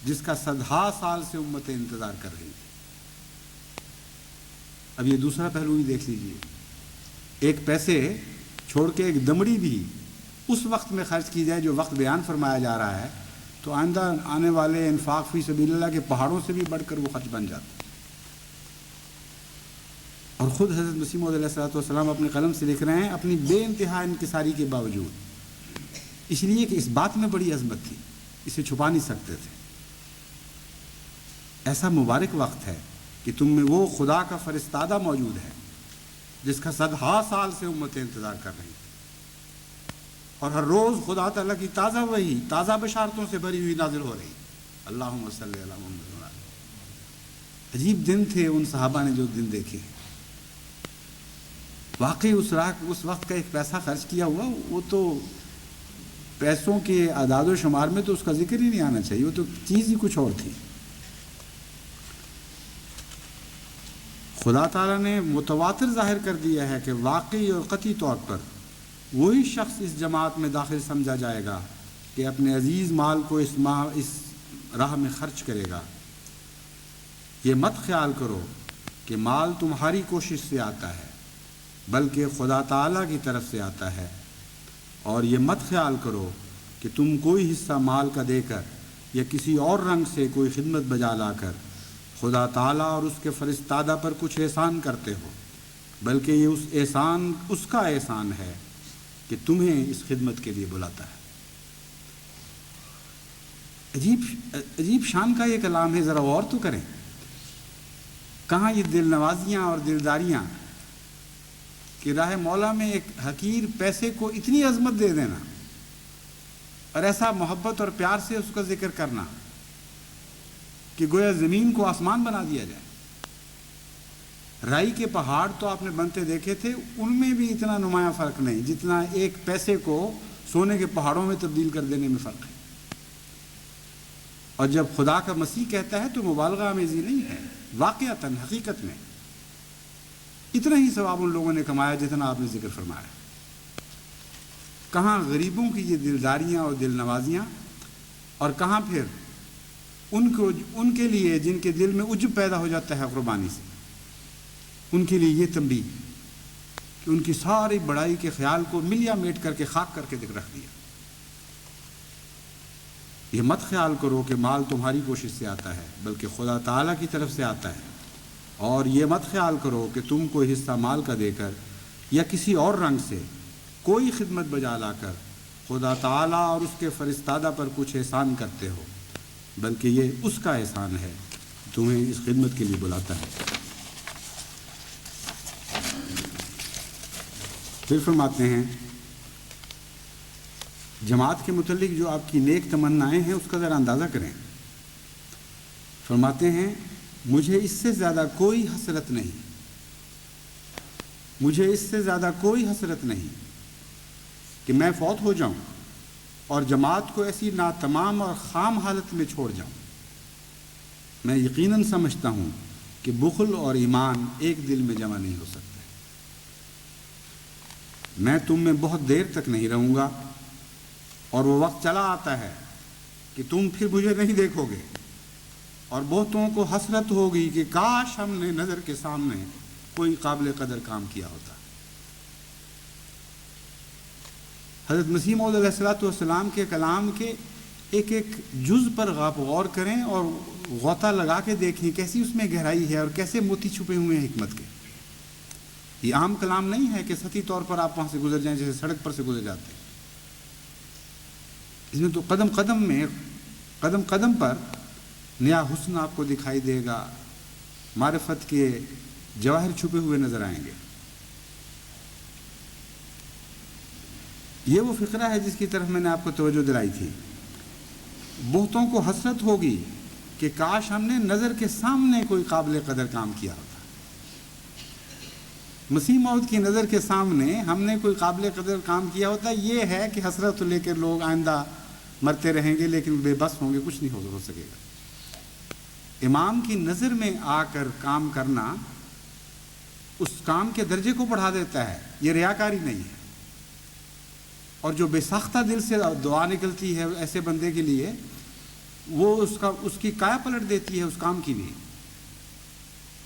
جس کا 100 سال سے امتیں انتظار کر رہی ہیں۔ اب یہ دوسرا پہلو بھی دیکھ لیجئے، ایک پیسے چھوڑ کے ایک دمڑی بھی اس وقت میں خرچ کی جائے جو وقت بیان فرمایا جا رہا ہے، تو آئندہ آنے والے انفاق فی سبیل اللہ کے پہاڑوں سے بھی بڑھ کر وہ خرچ بن جاتا ہے۔ اور خود حضرت مسیح موعود علیہ الصلوۃ والسلام اپنے قلم سے لکھ رہے ہیں اپنی بے انتہا انکساری کے باوجود، اس لیے کہ اس بات میں بڑی عظمت تھی، اسے چھپا نہیں سکتے تھے۔ ایسا مبارک وقت ہے کہ تم میں وہ خدا کا فرستادہ موجود ہے جس کا 100 سال سے امتیں انتظار کر رہی ہیں، اور ہر روز خدا تعالیٰ کی تازہ وحی تازہ بشارتوں سے بھری ہوئی نازل ہو رہی۔ اللہم صلی علی محمد۔ عجیب دن تھے ان صحابہ نے جو دن دیکھے، واقعی اس وقت کا ایک پیسہ خرچ کیا ہوا، وہ تو پیسوں کے اعداد و شمار میں تو اس کا ذکر ہی نہیں آنا چاہیے، وہ تو چیز ہی کچھ اور تھی۔ خدا تعالیٰ نے متواتر ظاہر کر دیا ہے کہ واقعی اور قطعی طور پر وہی شخص اس جماعت میں داخل سمجھا جائے گا کہ اپنے عزیز مال کو اس راہ میں خرچ کرے گا۔ یہ مت خیال کرو کہ مال تمہاری کوشش سے آتا ہے، بلکہ خدا تعالیٰ کی طرف سے آتا ہے، اور یہ مت خیال کرو کہ تم کوئی حصہ مال کا دے کر یا کسی اور رنگ سے کوئی خدمت بجا لا کر خدا تعالیٰ اور اس کے فرستادہ پر کچھ احسان کرتے ہو، بلکہ یہ اس کا احسان ہے کہ تمہیں اس خدمت کے لیے بلاتا ہے۔ عجیب شان کا یہ کلام ہے، ذرا غور تو کریں، کہاں یہ دل نوازیاں اور دلداریاں کہ راہ مولا میں ایک حقیر پیسے کو اتنی عظمت دے دینا اور ایسا محبت اور پیار سے اس کا ذکر کرنا کہ گویا زمین کو آسمان بنا دیا جائے۔ رائی کے پہاڑ تو آپ نے بنتے دیکھے تھے، ان میں بھی اتنا نمایاں فرق نہیں جتنا ایک پیسے کو سونے کے پہاڑوں میں تبدیل کر دینے میں فرق ہے۔ اور جب خدا کا مسیح کہتا ہے تو مبالغہ آمیزی نہیں ہے، واقعتاً حقیقت میں اتنا ہی ثواب ان لوگوں نے کمایا جتنا آپ نے ذکر فرمایا۔ کہاں غریبوں کی یہ دلداریاں اور دل نوازیاں، اور کہاں پھر ان کے لیے جن کے دل میں عجب پیدا ہو جاتا ہے قربانی سے، ان کے لیے یہ تنبیہ کہ ان کی ساری بڑائی کے خیال کو ملیا میٹ کر کے خاک کر کے رکھ دیا۔ یہ مت خیال کرو کہ مال تمہاری کوشش سے آتا ہے، بلکہ خدا تعالیٰ کی طرف سے آتا ہے، اور یہ مت خیال کرو کہ تم کوئی حصہ مال کا دے کر یا کسی اور رنگ سے کوئی خدمت بجا لا کر خدا تعالیٰ اور اس کے فرستادہ پر کچھ احسان کرتے ہو، بلکہ یہ اس کا احسان ہے تمہیں اس خدمت کے لیے بلاتا ہے۔ پھر فرماتے ہیں جماعت کے متعلق جو آپ کی نیک تمنائیں ہیں اس کا ذرا اندازہ کریں۔ فرماتے ہیں مجھے اس سے زیادہ کوئی حسرت نہیں، مجھے اس سے زیادہ کوئی حسرت نہیں کہ میں فوت ہو جاؤں اور جماعت کو ایسی ناتمام اور خام حالت میں چھوڑ جاؤں۔ میں یقیناً سمجھتا ہوں کہ بخل اور ایمان ایک دل میں جمع نہیں ہو سکتے۔ میں تم میں بہت دیر تک نہیں رہوں گا، اور وہ وقت چلا آتا ہے کہ تم پھر مجھے نہیں دیکھو گے، اور بہتوں کو حسرت ہوگی کہ کاش ہم نے نظر کے سامنے کوئی قابل قدر کام کیا ہوتا۔ حضرت مسیح موعود علیہ السلام کے کلام کے ایک ایک جز پر غور کریں اور غوطہ لگا کے دیکھیں کیسی اس میں گہرائی ہے اور کیسے موتی چھپے ہوئے ہیں حکمت کے۔ یہ عام کلام نہیں ہے کہ سطحی طور پر آپ وہاں سے گزر جائیں جیسے سڑک پر سے گزر جاتے ہیں۔ اس میں تو قدم قدم پر نیا حسن آپ کو دکھائی دے گا، معرفت کے جواہر چھپے ہوئے نظر آئیں گے۔ یہ وہ فقرہ ہے جس کی طرف میں نے آپ کو توجہ دلائی تھی۔ بہتوں کو حسرت ہوگی کہ کاش ہم نے نظر کے سامنے کوئی قابل قدر کام کیا ہوتا۔ مسیح موعود کی نظر کے سامنے ہم نے کوئی قابل قدر کام کیا ہوتا، یہ ہے کہ حسرت لے کر لوگ آئندہ مرتے رہیں گے لیکن بے بس ہوں گے، کچھ نہیں ہو سکے گا۔ امام کی نظر میں آ کر کام کرنا اس کام کے درجے کو بڑھا دیتا ہے، یہ ریاکاری نہیں ہے۔ اور جو بے ساختہ دل سے دعا نکلتی ہے ایسے بندے کے لیے، وہ اس کی کایا پلٹ دیتی ہے اس کام کی بھی۔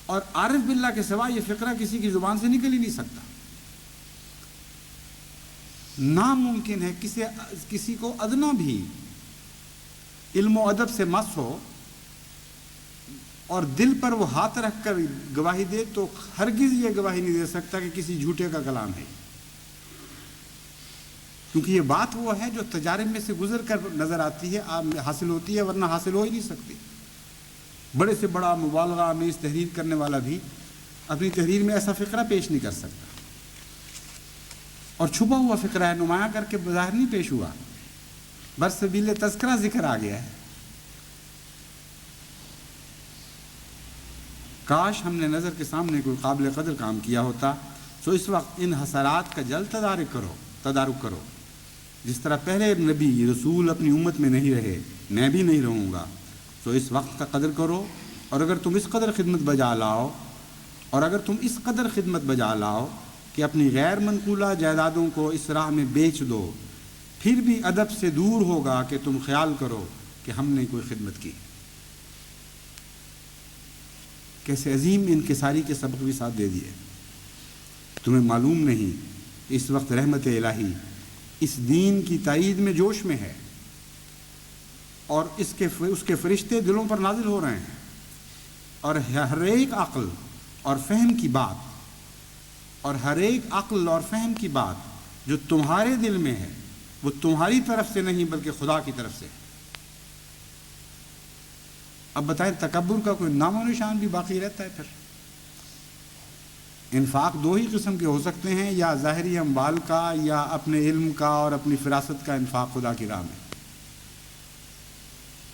اور عارف باللہ کے سوا یہ فقرہ کسی کی زبان سے نکل ہی نہیں سکتا۔ ناممکن ہے کسی کو ادنا بھی علم و ادب سے مس ہو اور دل پر وہ ہاتھ رکھ کر گواہی دے تو ہرگز یہ گواہی نہیں دے سکتا کہ کسی جھوٹے کا کلام ہے، کیونکہ یہ بات وہ ہے جو تجارب میں سے گزر کر نظر آتی ہے، حاصل ہوتی ہے، ورنہ حاصل ہو ہی نہیں سکتی۔ بڑے سے بڑا مبالغہ آمیز تحریر کرنے والا بھی اپنی تحریر میں ایسا فقرہ پیش نہیں کر سکتا، اور چھپا ہوا فقرہ ہے، نمایاں کر کے بظاہر نہیں پیش ہوا، برسبیل تذکرہ ذکر آ گیا ہے۔ کاش ہم نے نظر کے سامنے کوئی قابل قدر کام کیا ہوتا، تو اس وقت ان حسرات کا جلد تدارک کرو۔ جس طرح پہلے نبی رسول اپنی امت میں نہیں رہے، میں بھی نہیں رہوں گا، تو اس وقت کا قدر کرو۔ اور اگر تم اس قدر خدمت بجا لاؤ کہ اپنی غیر منقولہ جائیدادوں کو اس راہ میں بیچ دو، پھر بھی ادب سے دور ہوگا کہ تم خیال کرو کہ ہم نے کوئی خدمت کی۔ کیسے عظیم انکساری کے سبق بھی ساتھ دے دیے۔ تمہیں معلوم نہیں اس وقت رحمت الہی اس دین کی تائید میں جوش میں ہے، اور اس کے فرشتے دلوں پر نازل ہو رہے ہیں، اور ہر ایک عقل اور فہم کی بات جو تمہارے دل میں ہے وہ تمہاری طرف سے نہیں بلکہ خدا کی طرف سے ہے۔ اب بتائیں تکبر کا کوئی نام و نشان بھی باقی رہتا ہے؟ پھر انفاق دو ہی قسم کے ہو سکتے ہیں، یا ظاہری اموال کا یا اپنے علم کا اور اپنی فراست کا انفاق خدا کی راہ میں۔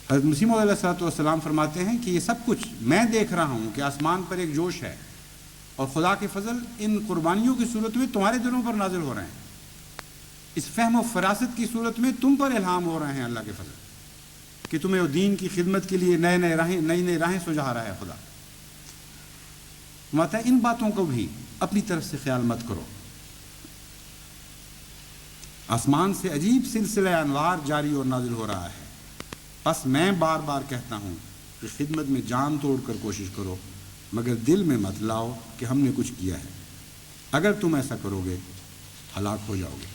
حضرت مسیح موعود علیہ السلام فرماتے ہیں کہ یہ سب کچھ میں دیکھ رہا ہوں کہ آسمان پر ایک جوش ہے، اور خدا کے فضل ان قربانیوں کی صورت میں تمہارے دلوں پر نازل ہو رہے ہیں، اس فہم و فراست کی صورت میں تم پر الہام ہو رہے ہیں اللہ کے فضل۔ کہ تمہیں وہ دین کی خدمت کے لیے نئی نئی راہیں سجھا رہا ہے خدا. مت ان باتوں کو بھی اپنی طرف سے خیال مت کرو. آسمان سے عجیب سلسلہ انوار جاری اور نازل ہو رہا ہے. بس میں بار بار کہتا ہوں کہ خدمت میں جان توڑ کر کوشش کرو، مگر دل میں مت لاؤ کہ ہم نے کچھ کیا ہے. اگر تم ایسا کرو گے ہلاک ہو جاؤ گے.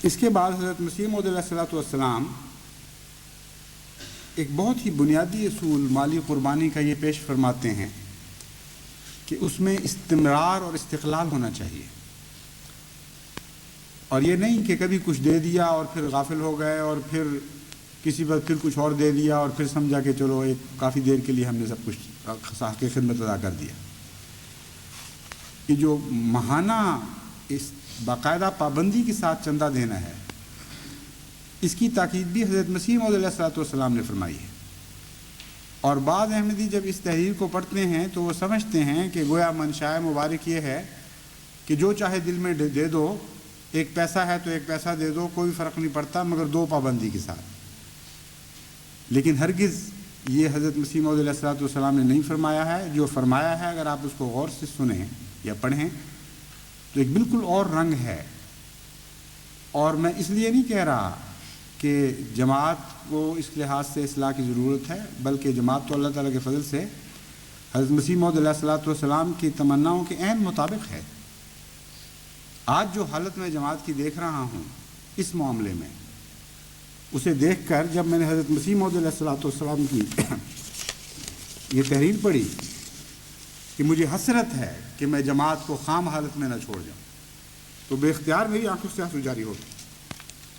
اس کے بعد حضرت مسیح موعود علیہ الصلوۃ والسلام ایک بہت ہی بنیادی اصول مالی قربانی کا یہ پیش فرماتے ہیں کہ اس میں استمرار اور استقلال ہونا چاہیے، اور یہ نہیں کہ کبھی کچھ دے دیا اور پھر غافل ہو گئے اور پھر کسی وقت پھر کچھ اور دے دیا اور پھر سمجھا کہ چلو ایک کافی دیر کے لیے ہم نے سب کچھ حق خدمت ادا کر دیا. یہ جو ماہانہ اس باقاعدہ پابندی کے ساتھ چندہ دینا ہے، اس کی تاکید بھی حضرت مسیح موعود علیہ الصلوۃ والسلام نے فرمائی ہے. اور بعض احمدی جب اس تحریر کو پڑھتے ہیں تو وہ سمجھتے ہیں کہ گویا منشاء مبارک یہ ہے کہ جو چاہے دل میں دے دو، ایک پیسہ ہے تو ایک پیسہ دے دو، کوئی فرق نہیں پڑتا، مگر دو پابندی کے ساتھ. لیکن ہرگز یہ حضرت مسیح موعود علیہ الصلوۃ والسلام نے نہیں فرمایا ہے. جو فرمایا ہے اگر آپ اس کو غور سے سنیں یا پڑھیں تو ایک بالکل اور رنگ ہے. اور میں اس لیے نہیں کہہ رہا کہ جماعت کو اس لحاظ سے اصلاح کی ضرورت ہے، بلکہ جماعت تو اللہ تعالیٰ کے فضل سے حضرت مسیح موعود علیہ الصلوۃ والسلام کی تمناؤں کے عین مطابق ہے. آج جو حالت میں جماعت کی دیکھ رہا ہوں اس معاملے میں، اسے دیکھ کر جب میں نے حضرت مسیح موعود علیہ الصلوۃ والسلام کی یہ تحریر پڑھی کہ مجھے حسرت ہے کہ میں جماعت کو خام حالت میں نہ چھوڑ جاؤں، تو بے اختیار میری آنکھوں سے آنسو جاری ہو گئے.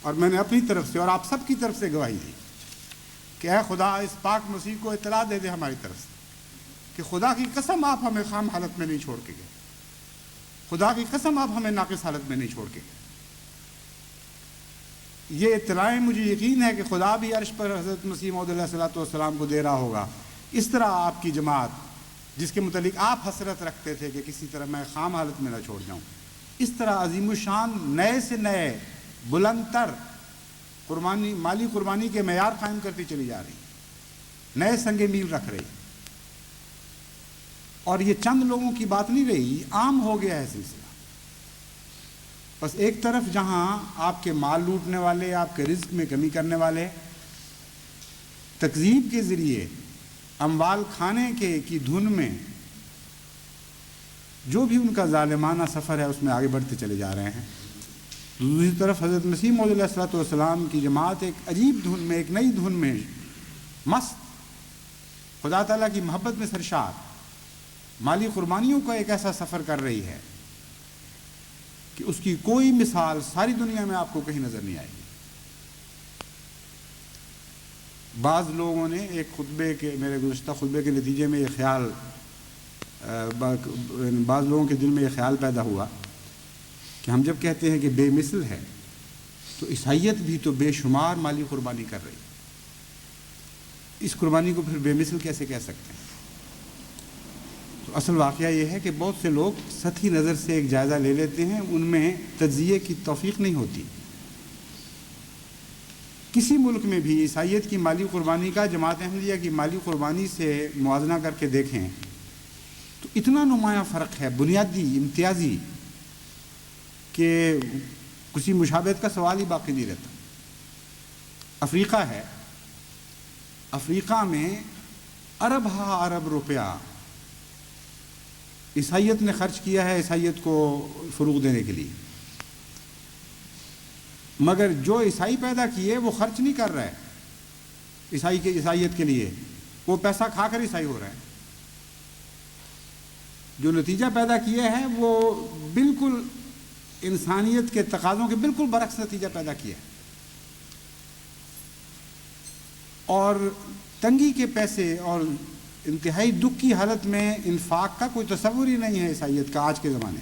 اور میں نے اپنی طرف سے اور آپ سب کی طرف سے گواہی دی کہ اے خدا اس پاک مسیح کو اطلاع دے دے ہماری طرف سے کہ خدا کی قسم آپ ہمیں خام حالت میں نہیں چھوڑ کے گئے، خدا کی قسم آپ ہمیں ناقص حالت میں نہیں چھوڑ کے گئے. یہ اطلاعیں مجھے یقین ہے کہ خدا بھی عرش پر حضرت مسیح موعود علیہ الصلوۃ والسلام کو دے رہا ہوگا. اس طرح آپ کی جماعت جس کے متعلق آپ حسرت رکھتے تھے کہ کسی طرح میں خام حالت میں نہ چھوڑ جاؤں، اس طرح عظیم الشان نئے سے نئے بلند تر مالی قربانی کے معیار قائم کرتی چلی جا رہی، نئے سنگ میل رکھ رہی. اور یہ چند لوگوں کی بات نہیں رہی، عام ہو گیا ہے سلسلہ. بس ایک طرف جہاں آپ کے مال لوٹنے والے، آپ کے رزق میں کمی کرنے والے تکذیب کے ذریعے اموال کھانے کی دھن میں جو بھی ان کا ظالمانہ سفر ہے اس میں آگے بڑھتے چلے جا رہے ہیں، دوسری طرف حضرت مسیح موعود علیہ الصلوۃ والسلام کی جماعت ایک عجیب دھن میں، ایک نئی دھن میں مست، خدا تعالیٰ کی محبت میں سرشار، مالی قربانیوں کا ایک ایسا سفر کر رہی ہے کہ اس کی کوئی مثال ساری دنیا میں آپ کو کہیں نظر نہیں آئے گی. بعض لوگوں نے ایک میرے گزشتہ خطبے کے نتیجے میں یہ خیال، بعض لوگوں کے دل میں یہ خیال پیدا ہوا کہ ہم جب کہتے ہیں کہ بے مثل ہے تو عیسائیت بھی تو بے شمار مالی قربانی کر رہی، اس قربانی کو پھر بے مثل کیسے کہہ سکتے ہیں؟ تو اصل واقعہ یہ ہے کہ بہت سے لوگ سطحی نظر سے ایک جائزہ لے لیتے ہیں، ان میں تجزیے کی توفیق نہیں ہوتی. کسی ملک میں بھی عیسائیت کی مالی قربانی کا جماعت احمدیہ کی مالی قربانی سے موازنہ کر کے دیکھیں تو اتنا نمایاں فرق ہے، بنیادی امتیازی، کہ کسی مشابہت کا سوال ہی باقی نہیں رہتا. افریقہ ہے، افریقہ میں ارب ہا ارب روپیہ عیسائیت نے خرچ کیا ہے عیسائیت کو فروغ دینے کے لیے، مگر جو عیسائی پیدا کیے وہ خرچ نہیں کر رہے عیسائیت کے لیے، وہ پیسہ کھا کر عیسائی ہو رہے ہیں. جو نتیجہ پیدا کیے ہیں وہ بالکل انسانیت کے تقاضوں کے بالکل برعکس نتیجہ پیدا کیا ہے. اور تنگی کے پیسے اور انتہائی دکھ کی حالت میں انفاق کا کوئی تصور ہی نہیں ہے عیسائیت کا آج کے زمانے.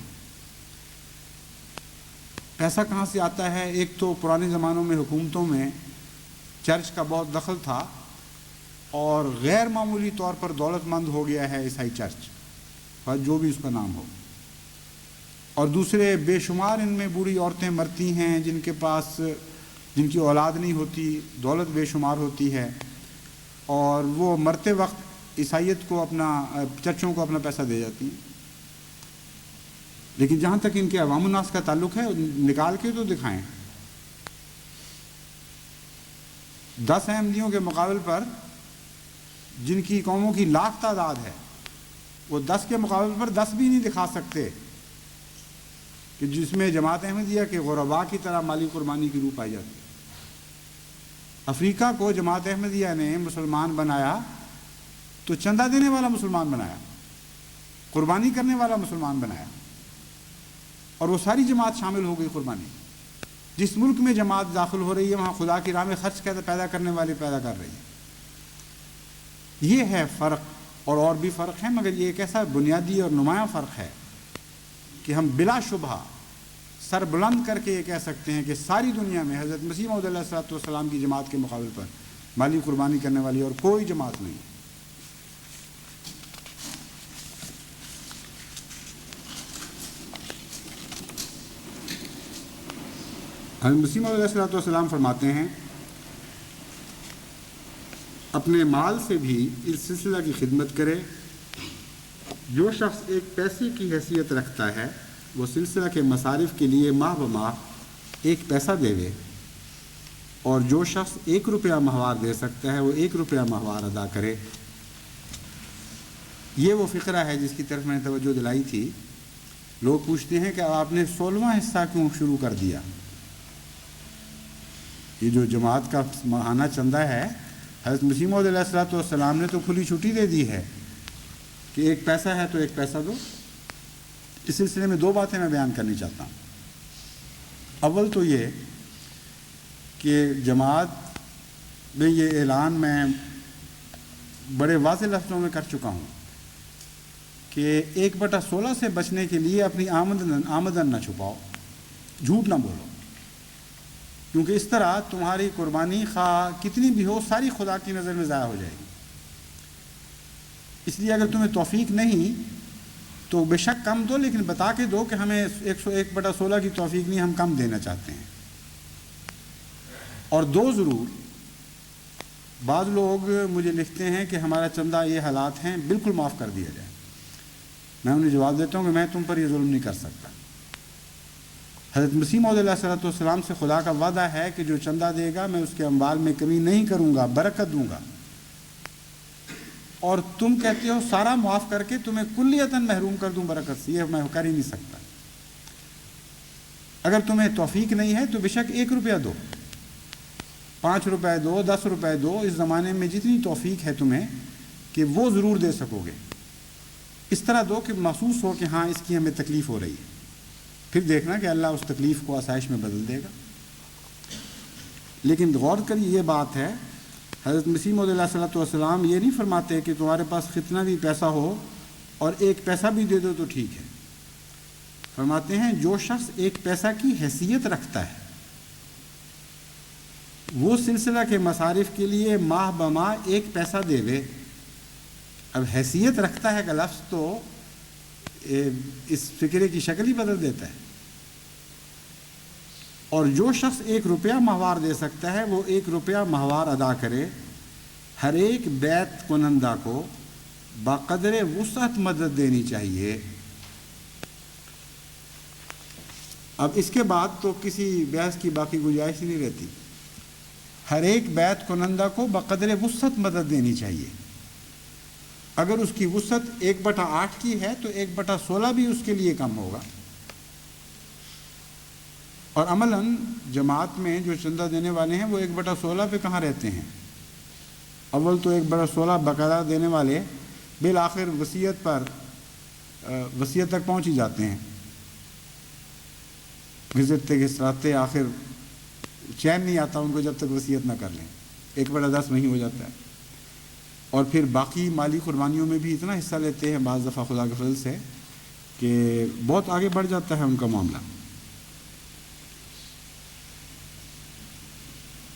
پیسہ کہاں سے آتا ہے؟ ایک تو پرانے زمانوں میں حکومتوں میں چرچ کا بہت دخل تھا، اور غیر معمولی طور پر دولت مند ہو گیا ہے عیسائی چرچ، اور جو بھی اس کا نام ہو، اور دوسرے بے شمار ان میں بوڑھی عورتیں مرتی ہیں جن کی اولاد نہیں ہوتی، دولت بے شمار ہوتی ہے، اور وہ مرتے وقت عیسائیت کو چرچوں کو اپنا پیسہ دے جاتی ہیں۔ لیکن جہاں تک ان کے عوام الناس کا تعلق ہے، نکال کے تو دکھائیں۔ 10 احمدیوں کے مقابل پر جن کی قوموں کی لاکھ تعداد ہے، وہ 10 کے مقابل پر 10 بھی نہیں دکھا سکتے کہ جس میں جماعت احمدیہ کے غرباء کی طرح مالی قربانی کی روح پائی جاتی ہے۔ افریقہ کو جماعت احمدیہ نے مسلمان بنایا تو چندہ دینے والا مسلمان بنایا، قربانی کرنے والا مسلمان بنایا، اور وہ ساری جماعت شامل ہو گئی قربانی۔ جس ملک میں جماعت داخل ہو رہی ہے وہاں خدا کی راہ میں خرچ پیدا کرنے والے پیدا کر رہی ہے۔ یہ ہے فرق، اور بھی فرق ہے، مگر یہ ایک ایسا بنیادی اور نمایاں فرق ہے کہ ہم بلا شبہ سر بلند کر کے یہ کہہ سکتے ہیں کہ ساری دنیا میں حضرت مسیح موعود علیہ الصلوۃ والسلام کی جماعت کے مقابل پر مالی قربانی کرنے والی اور کوئی جماعت نہیں۔ حضرت مسیح موعود علیہ الصلوۃ والسلام فرماتے ہیں اپنے مال سے بھی اس سلسلہ کی خدمت کرے۔ جو شخص ایک پیسے کی حیثیت رکھتا ہے وہ سلسلہ کے مصارف کے لیے ماہ بماہ 1 پیسہ دے، اور جو شخص 1 روپیہ ماہوار دے سکتا ہے وہ 1 روپیہ ماہوار ادا کرے۔ یہ وہ فقرہ ہے جس کی طرف میں نے توجہ دلائی تھی۔ لوگ پوچھتے ہیں کہ آپ نے 16واں حصہ کیوں شروع کر دیا؟ یہ جو جماعت کا ماہانہ چندہ ہے، حضرت مسیح موعود علیہ الصلوۃ والسلام نے تو کھلی چھٹی دے دی ہے کہ 1 پیسہ ہے تو 1 پیسہ دو۔ اس سلسلے میں 2 باتیں میں بیان کرنی چاہتا ہوں۔ اول تو یہ کہ جماعت میں یہ اعلان میں بڑے واضح لفظوں میں کر چکا ہوں کہ 1/16 سے بچنے کے لیے اپنی آمدن نہ چھپاؤ، جھوٹ نہ بولو، کیونکہ اس طرح تمہاری قربانی خواہ کتنی بھی ہو ساری خدا کی نظر میں ضائع ہو جائے گی۔ اس لیے اگر تمہیں توفیق نہیں تو بے شک کم دو، لیکن بتا کے دو کہ ہمیں 1/16 کی توفیق نہیں، ہم کم دینا چاہتے ہیں۔ اور 2 ضرور، بعض لوگ مجھے لکھتے ہیں کہ ہمارا چندہ یہ حالات ہیں، بالکل معاف کر دیا جائے۔ میں انہیں جواب دیتا ہوں کہ میں تم پر یہ ظلم نہیں کر سکتا۔ حضرت مسیح موعود علیہ الصلوۃ والسلام سے خدا کا وعدہ ہے کہ جو چندہ دے گا میں اس کے اموال میں کمی نہیں کروں گا، برکت دوں گا۔ اور تم کہتے ہو سارا معاف کر کے تمہیں کلیتاً محروم کر دوں برکت سے، یہ میں کر ہی نہیں سکتا۔ اگر تمہیں توفیق نہیں ہے تو بے شک 1 روپیہ دو، 5 روپے دو، 10 روپے دو، اس زمانے میں جتنی توفیق ہے تمہیں کہ وہ ضرور دے سکو گے۔ اس طرح دو کہ محسوس ہو کہ ہاں اس کی ہمیں تکلیف ہو رہی ہے، پھر دیکھنا کہ اللہ اس تکلیف کو آسائش میں بدل دے گا۔ لیکن غور کریے، یہ بات ہے حضرت مسیح موعود علیہ الصلوۃ والسلام یہ نہیں فرماتے کہ تمہارے پاس کتنا بھی پیسہ ہو اور 1 پیسہ بھی دے دو تو ٹھیک ہے۔ فرماتے ہیں جو شخص 1 پیسہ کی حیثیت رکھتا ہے وہ سلسلہ کے مصارف کے لیے ماہ بماہ 1 پیسہ دے وے۔ اب حیثیت رکھتا ہے کا لفظ تو اس فکرے کی شکل ہی بدل دیتا ہے۔ اور جو شخص 1 روپیہ ماہوار دے سکتا ہے وہ 1 روپیہ ماہوار ادا کرے۔ ہر ایک بیعت کنندہ کو بقدر وسعت مدد دینی چاہیے۔ اب اس کے بعد تو کسی بحث کی باقی گنجائش ہی نہیں رہتی۔ ہر ایک بیعت کنندہ کو بقدر وسعت مدد دینی چاہیے۔ اگر اس کی وسعت 1/8 کی ہے تو 1/16 بھی اس کے لیے کم ہوگا۔ اور عملاً جماعت میں جو چندہ دینے والے ہیں وہ 1/16 پہ کہاں رہتے ہیں؟ اول تو 1/16 باقاعدہ دینے والے بالآخر وصیت تک پہنچ ہی جاتے ہیں، گزرتے گزراتے آخر چین نہیں آتا ان کو جب تک وصیت نہ کر لیں، 1/10 میں ہی ہو جاتا ہے۔ اور پھر باقی مالی قربانیوں میں بھی اتنا حصہ لیتے ہیں بعض دفعہ خدا کے فضل سے کہ بہت آگے بڑھ جاتا ہے ان کا معاملہ۔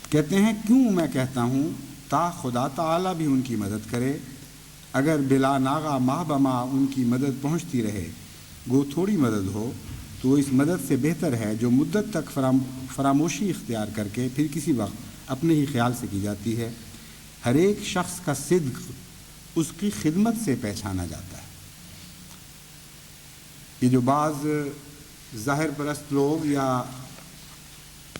کہتے ہیں کیوں میں کہتا ہوں تا خدا تعالی بھی ان کی مدد کرے، اگر بلا ناغہ ماہ بما ان کی مدد پہنچتی رہے گو تھوڑی مدد ہو، تو اس مدد سے بہتر ہے جو مدت تک فراموشی اختیار کر کے پھر کسی وقت اپنے ہی خیال سے کی جاتی ہے۔ ہر ایک شخص کا صدق اس کی خدمت سے پہچانا جاتا ہے۔ یہ جو بعض ظاہر پرست لوگ یا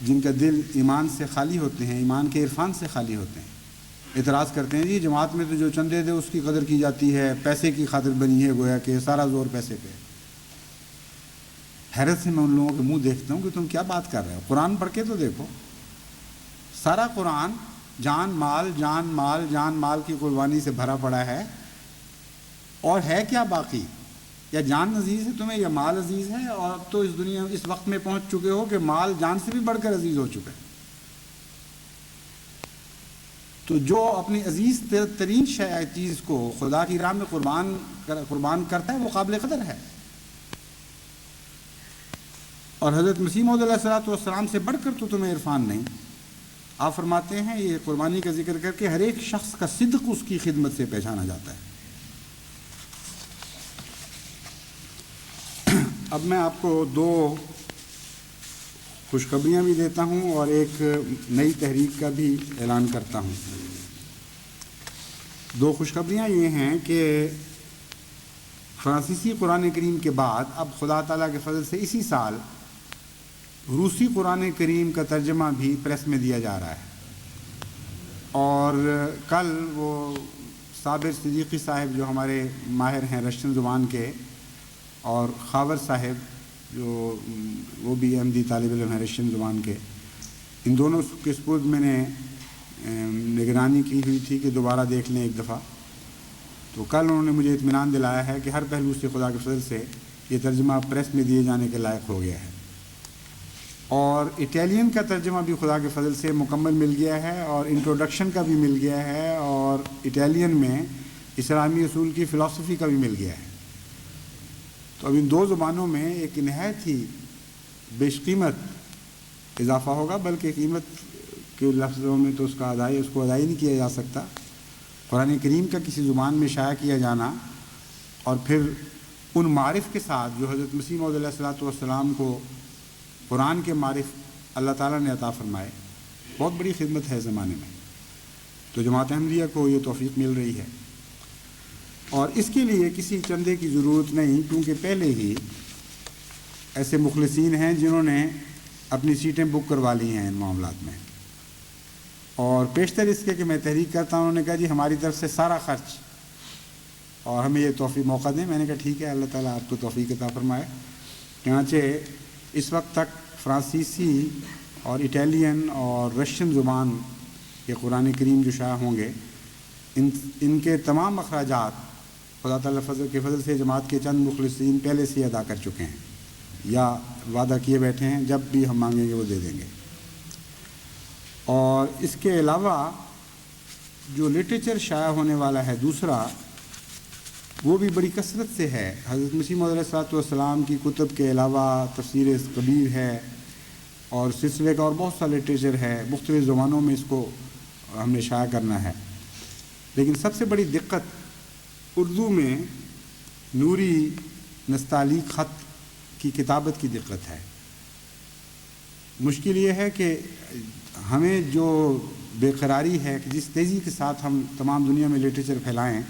جن کا دل ایمان سے خالی ہوتے ہیں، ایمان کے عرفان سے خالی ہوتے ہیں، اعتراض کرتے ہیں جی جماعت میں تو جو چندے دے اس کی قدر کی جاتی ہے، پیسے کی خاطر بنی ہے، گویا کہ سارا زور پیسے پہ۔ حیرت سے میں ان لوگوں کے منہ دیکھتا ہوں کہ تم کیا بات کر رہے ہو؟ قرآن پڑھ کے تو دیکھو، سارا قرآن جان مال جان مال جان مال کی قربانی سے بھرا پڑا ہے، اور ہے کیا باقی؟ یا جان عزیز ہے تمہیں یا مال عزیز ہے؟ اور اب تو اس دنیا اس وقت میں پہنچ چکے ہو کہ مال جان سے بھی بڑھ کر عزیز ہو چکا ہے۔ تو جو اپنی عزیز ترین چیز کو خدا کی راہ میں قربان کرتا ہے وہ قابل قدر ہے۔ اور حضرت مسیح موعود علیہ الصلوۃ والسلام سے بڑھ کر تو تمہیں عرفان نہیں۔ آپ فرماتے ہیں یہ قربانی کا ذکر کر کے ہر ایک شخص کا صدق اس کی خدمت سے پہچانا جاتا ہے۔ اب میں آپ کو دو خوشخبریاں بھی دیتا ہوں اور ایک نئی تحریک کا بھی اعلان کرتا ہوں۔ دو خوشخبریاں یہ ہیں کہ فرانسیسی قرآن کریم کے بعد اب خدا تعالیٰ کے فضل سے اسی سال روسی قرآن کریم کا ترجمہ بھی پریس میں دیا جا رہا ہے، اور کل وہ صابر صدیقی صاحب جو ہمارے ماہر ہیں رشین زبان کے، اور خاور صاحب جو وہ بھی احمدی طالب علم ہیں رشین زبان کے، ان دونوں کے سپرد میں نے نگرانی کی ہوئی تھی کہ دوبارہ دیکھ لیں ایک دفعہ۔ تو کل انہوں نے مجھے اطمینان دلایا ہے کہ ہر پہلو سے خدا کے فضل سے یہ ترجمہ پریس میں دیے جانے کے لائق ہو گیا ہے، اور اٹالین کا ترجمہ بھی خدا کے فضل سے مکمل مل گیا ہے، اور انٹروڈکشن کا بھی مل گیا ہے، اور اٹالین میں اسلامی اصول کی فلسفی کا بھی مل گیا ہے۔ تو اب ان دو زبانوں میں ایک نہایت ہی بیش قیمت اضافہ ہوگا، بلکہ قیمت کے لفظوں میں تو اس کو ادائی نہیں کیا جا سکتا۔ قرآن کریم کا کسی زبان میں شائع کیا جانا، اور پھر ان معارف کے ساتھ جو حضرت مسیح موعود علیہ الصلوۃ والسلام کو قرآن کے معارف اللہ تعالیٰ نے عطا فرمائے، بہت بڑی خدمت ہے زمانے میں۔ تو جماعت احمدیہ کو یہ توفیق مل رہی ہے، اور اس کے لیے کسی چندے کی ضرورت نہیں، کیونکہ پہلے ہی ایسے مخلصین ہیں جنہوں نے اپنی سیٹیں بک کروا لی ہیں ان معاملات میں۔ اور پیشتر اس کے کہ میں تحریک کرتا ہوں، انہوں نے کہا جی ہماری طرف سے سارا خرچ، اور ہمیں یہ توفیق موقع دیں۔ میں نے کہا ٹھیک ہے، اللہ تعالیٰ آپ کو توفیق عطا فرمائے۔ چنانچہ اس وقت تک فرانسیسی اور اٹالین اور رشین زبان کے قرآن کریم جو شائع ہوں گے، ان کے تمام اخراجات خدا تعالیٰ فضل کے فضل سے جماعت کے چند مخلصین پہلے سے ادا کر چکے ہیں، یا وعدہ کیے بیٹھے ہیں، جب بھی ہم مانگیں گے وہ دے دیں گے۔ اور اس کے علاوہ جو لٹریچر شائع ہونے والا ہے دوسرا، وہ بھی بڑی کثرت سے ہے۔ حضرت مسیح موعود علیہ الصلوۃ والسلام کی کتب کے علاوہ تفسیر کبیر ہے، اور سلسلے کا اور بہت سا لٹریچر ہے، مختلف زبانوں میں اس کو ہم نے شائع کرنا ہے۔ لیکن سب سے بڑی دقت اردو میں نوری نستعلیق خط کی کتابت کی دقت ہے۔ مشکل یہ ہے کہ ہمیں جو بے قراری ہے کہ جس تیزی کے ساتھ ہم تمام دنیا میں لٹریچر پھیلائیں،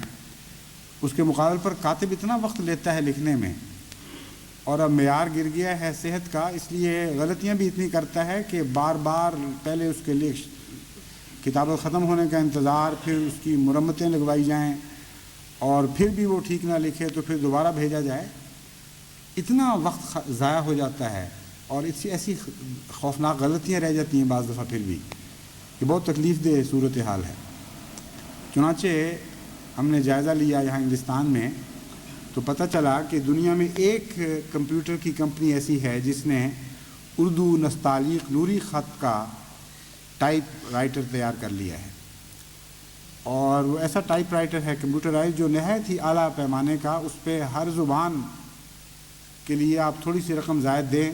اس کے مقابل پر کاتب اتنا وقت لیتا ہے لکھنے میں، اور اب معیار گر گیا ہے صحت کا، اس لیے غلطیاں بھی اتنی کرتا ہے کہ بار بار پہلے اس کے لیے کتابت ختم ہونے کا انتظار، پھر اس کی مرمتیں لگوائی جائیں، اور پھر بھی وہ ٹھیک نہ لکھے تو پھر دوبارہ بھیجا جائے۔ اتنا وقت ضائع ہو جاتا ہے، اور ایسی خوفناک غلطیاں رہ جاتی ہیں بعض دفعہ، پھر بھی یہ بہت تکلیف دہ صورتحال ہے۔ چنانچہ ہم نے جائزہ لیا یہاں ہندوستان میں، تو پتہ چلا کہ دنیا میں ایک کمپیوٹر کی کمپنی ایسی ہے جس نے اردو نستعلیق نوری خط کا ٹائپ رائٹر تیار کر لیا ہے، اور وہ ایسا ٹائپ رائٹر ہے کمپیوٹرائز جو نہایت ہی اعلیٰ پیمانے کا، اس پہ ہر زبان کے لیے آپ تھوڑی سی رقم زائد دیں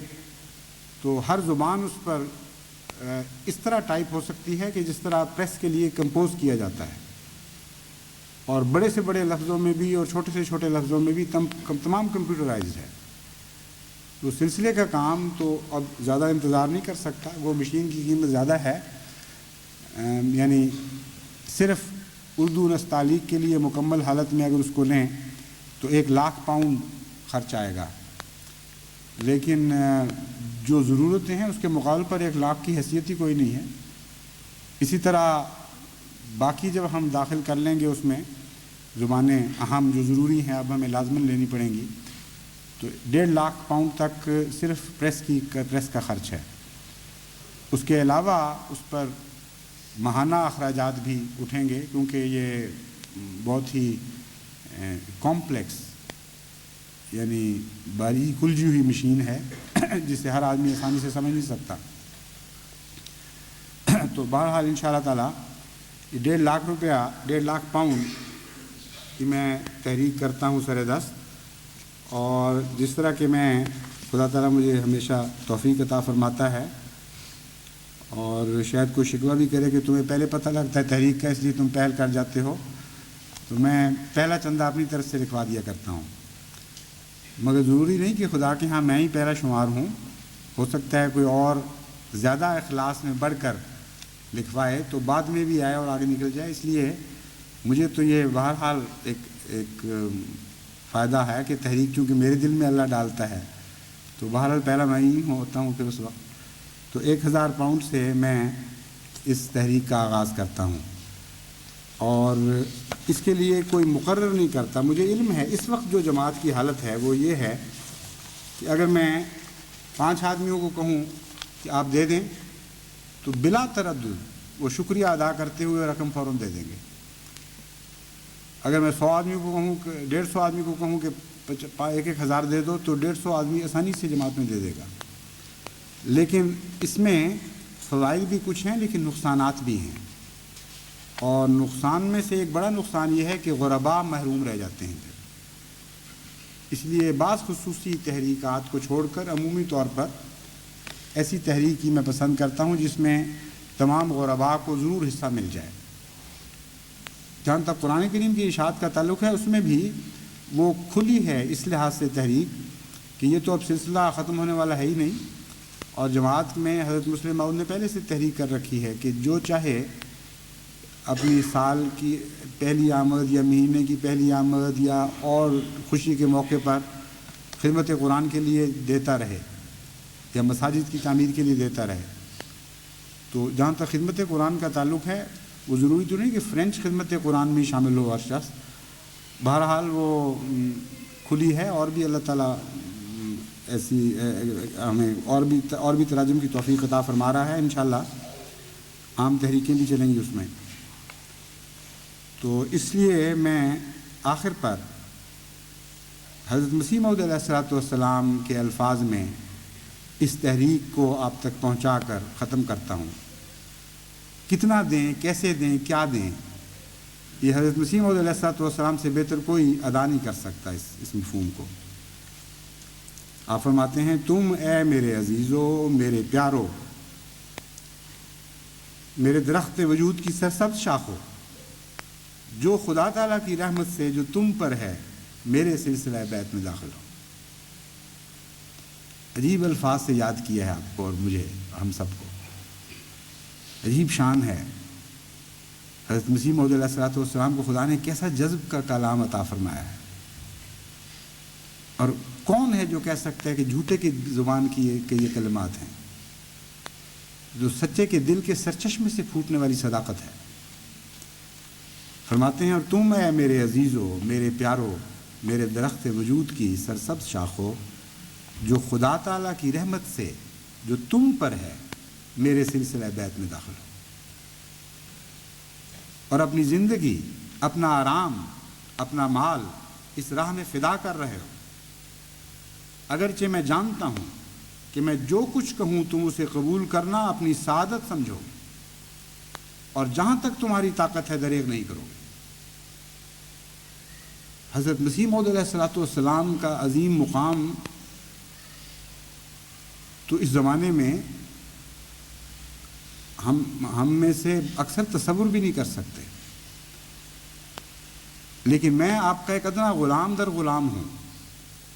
تو ہر زبان اس پر اس طرح ٹائپ ہو سکتی ہے کہ جس طرح پریس کے لیے کمپوز کیا جاتا ہے، اور بڑے سے بڑے لفظوں میں بھی اور چھوٹے سے چھوٹے لفظوں میں بھی تمام کمپیوٹرائزڈ ہے۔ تو سلسلے کا کام تو اب زیادہ انتظار نہیں کر سکتا، وہ مشین کی قیمت زیادہ ہے، یعنی صرف اردو نستعلیق کے لیے مکمل حالت میں اگر اس کو لیں تو 1,00,000 پاؤنڈ خرچ آئے گا، لیکن جو ضرورتیں ہیں اس کے مقابلے پر 1,00,000 کی حیثیت ہی کوئی نہیں ہے۔ اسی طرح باقی جب ہم داخل کر لیں گے اس میں زبانیں اہم جو ضروری ہیں اب ہمیں لازماً لینی پڑیں گی، تو 1,50,000 پاؤنڈ تک صرف پریس کا خرچ ہے۔ اس کے علاوہ اس پر ماہانہ اخراجات بھی اٹھیں گے، کیونکہ یہ بہت ہی کمپلیکس یعنی باریک الجھی ہوئی مشین ہے جسے ہر آدمی آسانی سے سمجھ نہیں سکتا۔ تو بہرحال انشاءاللہ تعالیٰ یہ 1,50,000 روپیہ 1,50,000 پاؤنڈ کی میں تحریک کرتا ہوں سر دست، اور جس طرح کہ میں خدا تعالیٰ مجھے ہمیشہ توفیق عطا فرماتا ہے، اور شاید کوئی شکوہ بھی کرے کہ تمہیں پہلے پتہ لگتا ہے تحریک کا اس لیے تم پہل کر جاتے ہو، تو میں پہلا چندہ اپنی طرف سے لکھوا دیا کرتا ہوں، مگر ضروری نہیں کہ خدا کے ہاں میں ہی پہلا شمار ہوں، ہو سکتا ہے کوئی اور زیادہ اخلاص میں بڑھ کر لکھوائے تو بعد میں بھی آئے اور آگے نکل جائے۔ اس لیے مجھے تو یہ بہرحال ایک فائدہ ہے کہ تحریک چونکہ میرے دل میں اللہ ڈالتا ہے، تو بہرحال پہلا میں ہی ہوتا ہوں پھر اس وقت۔ تو 1,000 پاؤنڈ سے میں اس تحریک کا آغاز کرتا ہوں، اور اس کے لیے کوئی مقرر نہیں کرتا۔ مجھے علم ہے اس وقت جو جماعت کی حالت ہے وہ یہ ہے کہ اگر میں 5 آدمیوں کو کہوں کہ آپ دے دیں تو بلا تردد وہ شکریہ ادا کرتے ہوئے رقم فوراً دے دیں گے۔ اگر میں 100 آدمیوں کو کہوں کہ 150 آدمی کو کہوں کہ 1,000 دے دو تو 150 آدمی آسانی سے جماعت میں دے دے گا۔ لیکن اس میں فوائد بھی کچھ ہیں لیکن نقصانات بھی ہیں، اور نقصان میں سے ایک بڑا نقصان یہ ہے کہ غرباء محروم رہ جاتے ہیں۔ اس لیے بعض خصوصی تحریکات کو چھوڑ کر عمومی طور پر ایسی تحریک ہی میں پسند کرتا ہوں جس میں تمام غرباء کو ضرور حصہ مل جائے۔ جہاں تک قرآن کریم کی اشاعت کا تعلق ہے اس میں بھی وہ کھلی ہے اس لحاظ سے تحریک کہ یہ تو اب سلسلہ ختم ہونے والا ہے ہی نہیں، اور جماعت میں حضرت مسلم موعود نے پہلے سے تحریک کر رکھی ہے کہ جو چاہے اپنی سال کی پہلی آمد یا مہینے کی پہلی آمد یا اور خوشی کے موقع پر خدمت قرآن کے لیے دیتا رہے یا مساجد کی تعمیر کے لیے دیتا رہے۔ تو جہاں تک خدمت قرآن کا تعلق ہے وہ ضروری تو نہیں کہ فرینچ خدمت قرآن میں شامل ہو ہر شخص، بہرحال وہ کھلی ہے، اور بھی اللہ تعالیٰ ایسی ہمیں اور بھی تراجم کی توفیق عطا فرما رہا ہے، انشاءاللہ عام تحریکیں بھی چلیں گی اس میں۔ تو اس لیے میں آخر پر حضرت مسیح موعود علیہ الصلوۃ والسلام کے الفاظ میں اس تحریک کو آپ تک پہنچا کر ختم کرتا ہوں۔ کتنا دیں، کیسے دیں، کیا دیں، یہ حضرت مسیح موعود علیہ الصلوۃ والسلام سے بہتر کوئی ادا نہیں کر سکتا اس مفہوم کو۔ آپ فرماتے ہیں تم اے میرے عزیزو، میرے پیارو، میرے درخت وجود کی سرسبز شاخو، جو خدا تعالیٰ کی رحمت سے جو تم پر ہے میرے سلسلہ بیت میں داخل ہو۔ عجیب الفاظ سے یاد کیا ہے آپ کو اور مجھے، ہم سب کو عجیب شان ہے۔ حضرت مسیح موعود علیہ الصلوۃ والسلام کو خدا نے کیسا جذب کا کلام عطا فرمایا ہے، اور کون ہے جو کہہ سکتا ہے کہ جھوٹے کی زبان کی یہ کلمات ہیں، جو سچے کے دل کے سرچشمے سے پھوٹنے والی صداقت ہے۔ فرماتے ہیں اور تم اے میرے عزیزو، میرے پیارو، میرے درخت وجود کی سرسبز شاخو، جو خدا تعالیٰ کی رحمت سے جو تم پر ہے میرے سلسلہ بیت میں داخل ہو، اور اپنی زندگی، اپنا آرام، اپنا مال اس راہ میں فدا کر رہے ہو، اگرچہ میں جانتا ہوں کہ میں جو کچھ کہوں تم اسے قبول کرنا اپنی سعادت سمجھو، اور جہاں تک تمہاری طاقت ہے دریغ نہیں کرو گے۔ حضرت مسیح موعود علیہ الصلوۃ والسلام کا عظیم مقام تو اس زمانے میں ہم میں سے اکثر تصور بھی نہیں کر سکتے، لیکن میں آپ کا ایک ادنا غلام در غلام ہوں۔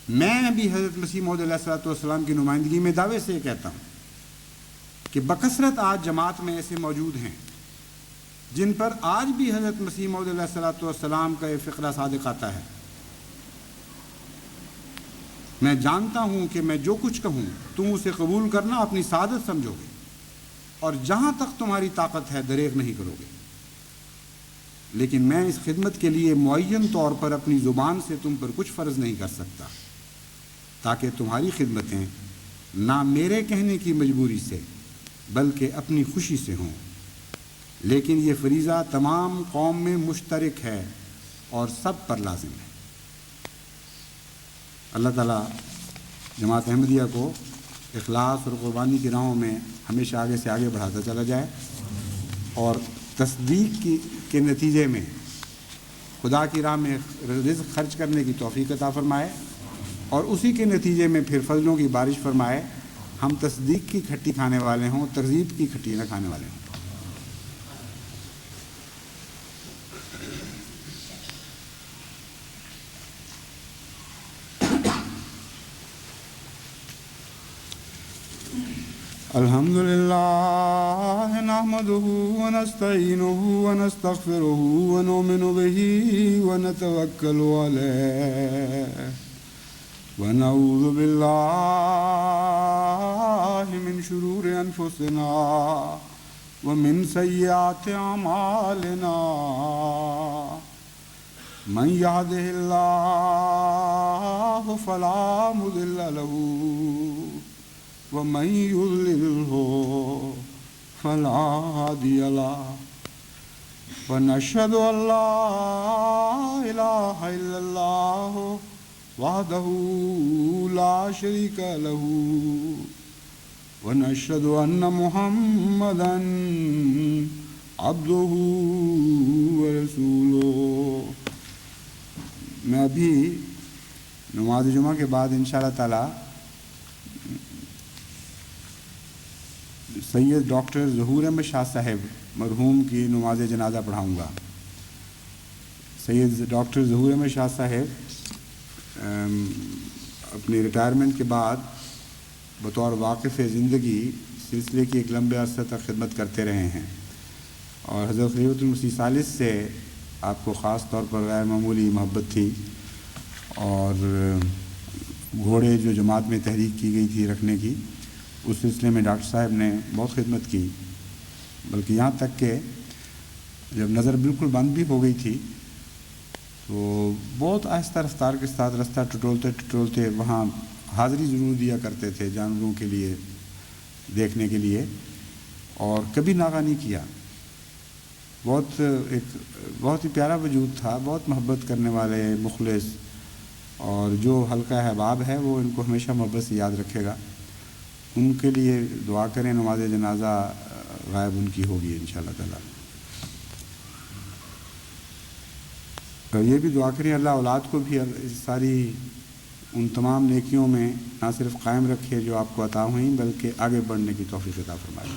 میں بھی حضرت مسیح موعود علیہ الصلوۃ والسلام کی نمائندگی میں دعوے سے کہتا ہوں کہ بکثرت آج جماعت میں ایسے موجود ہیں جن پر آج بھی حضرت مسیح موعود علیہ الصلوۃ والسلام کا یہ فقرہ صادق آتا ہے۔ میں جانتا ہوں کہ میں جو کچھ کہوں تم اسے قبول کرنا اپنی سعادت سمجھو گے، اور جہاں تک تمہاری طاقت ہے دریغ نہیں کرو گے، لیکن میں اس خدمت کے لیے معین طور پر اپنی زبان سے تم پر کچھ فرض نہیں کر سکتا، تاکہ تمہاری خدمتیں نہ میرے کہنے کی مجبوری سے بلکہ اپنی خوشی سے ہوں، لیکن یہ فریضہ تمام قوم میں مشترک ہے اور سب پر لازم ہے۔ اللہ تعالیٰ جماعت احمدیہ کو اخلاص اور قربانی کی راہوں میں ہمیشہ آگے سے آگے بڑھاتا چلا جائے، اور تصدیق کے نتیجے میں خدا کی راہ میں رزق خرچ کرنے کی توفیق عطا فرمائے، اور اسی کے نتیجے میں پھر فضلوں کی بارش فرمائے، ہم تصدیق کی کھٹی کھانے والے ہوں، تکذیب کی کھٹی نہ کھانے والے ہوں۔ الحمد للہ نحمده ونستعینه ونستغفره ونؤمن به ونتوکل علیہ ونعوذ باللہ من شرور انفسنا ومن سیئات اعمالنا من يهده اللہ فلا مضل له ومن يضلله فلا هادي له ونشهد أن لا إله إلا الله وحده لا شريك له ونشهد أن محمدا عبده ورسوله۔ میں ابھی نماز جمعہ کے بعد انشاءاللہ تعالی سید ڈاکٹر ظہور احمد شاہ صاحب مرحوم کی نماز جنازہ پڑھاؤں گا۔ سید ڈاکٹر ظہور احمد شاہ صاحب اپنی ریٹائرمنٹ کے بعد بطور واقف زندگی سلسلے کی ایک لمبے عرصے تک خدمت کرتے رہے ہیں، اور حضرت خلیفۃ المسیح ثالث سے آپ کو خاص طور پر غیر معمولی محبت تھی، اور گھوڑے جو جماعت میں تحریک کی گئی تھی رکھنے کی، اس سلسلے میں ڈاکٹر صاحب نے بہت خدمت کی، بلکہ یہاں تک کہ جب نظر بالکل بند بھی ہو گئی تھی تو بہت آہستہ رفتار کے ساتھ رستہ ٹٹولتے وہاں حاضری ضرور دیا کرتے تھے جانوروں کے لیے دیکھنے کے لیے، اور کبھی ناغہ نہیں کیا۔ بہت ہی پیارا وجود تھا، بہت محبت کرنے والے، مخلص، اور جو حلقہ احباب ہے وہ ان کو ہمیشہ محبت سے یاد رکھے گا۔ ان کے لیے دعا کریں، نماز جنازہ غائب ان کی ہوگی انشاءاللہ تعالی۔ اور یہ بھی دعا کریں اللہ اولاد کو بھی ساری ان تمام نیکیوں میں نہ صرف قائم رکھے جو آپ کو عطا ہوئیں، بلکہ آگے بڑھنے کی توفیق عطا فرمائے۔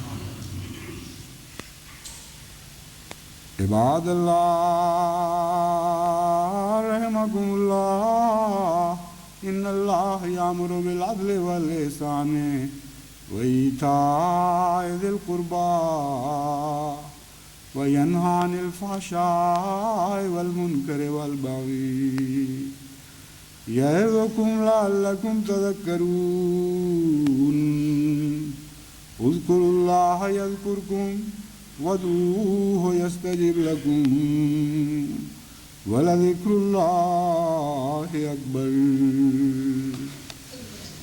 عباد اللہ رحمکم اللہ، ان اللہ یامر بالعدل والاحسان وإيتاء ذي القربى وينهى عن الفحشاء والمنكر والبغي يعظكم لعلكم تذكرون۔ اذكروا الله يذكركم وادعوه يستجب لكم ولذكر الله أكبر۔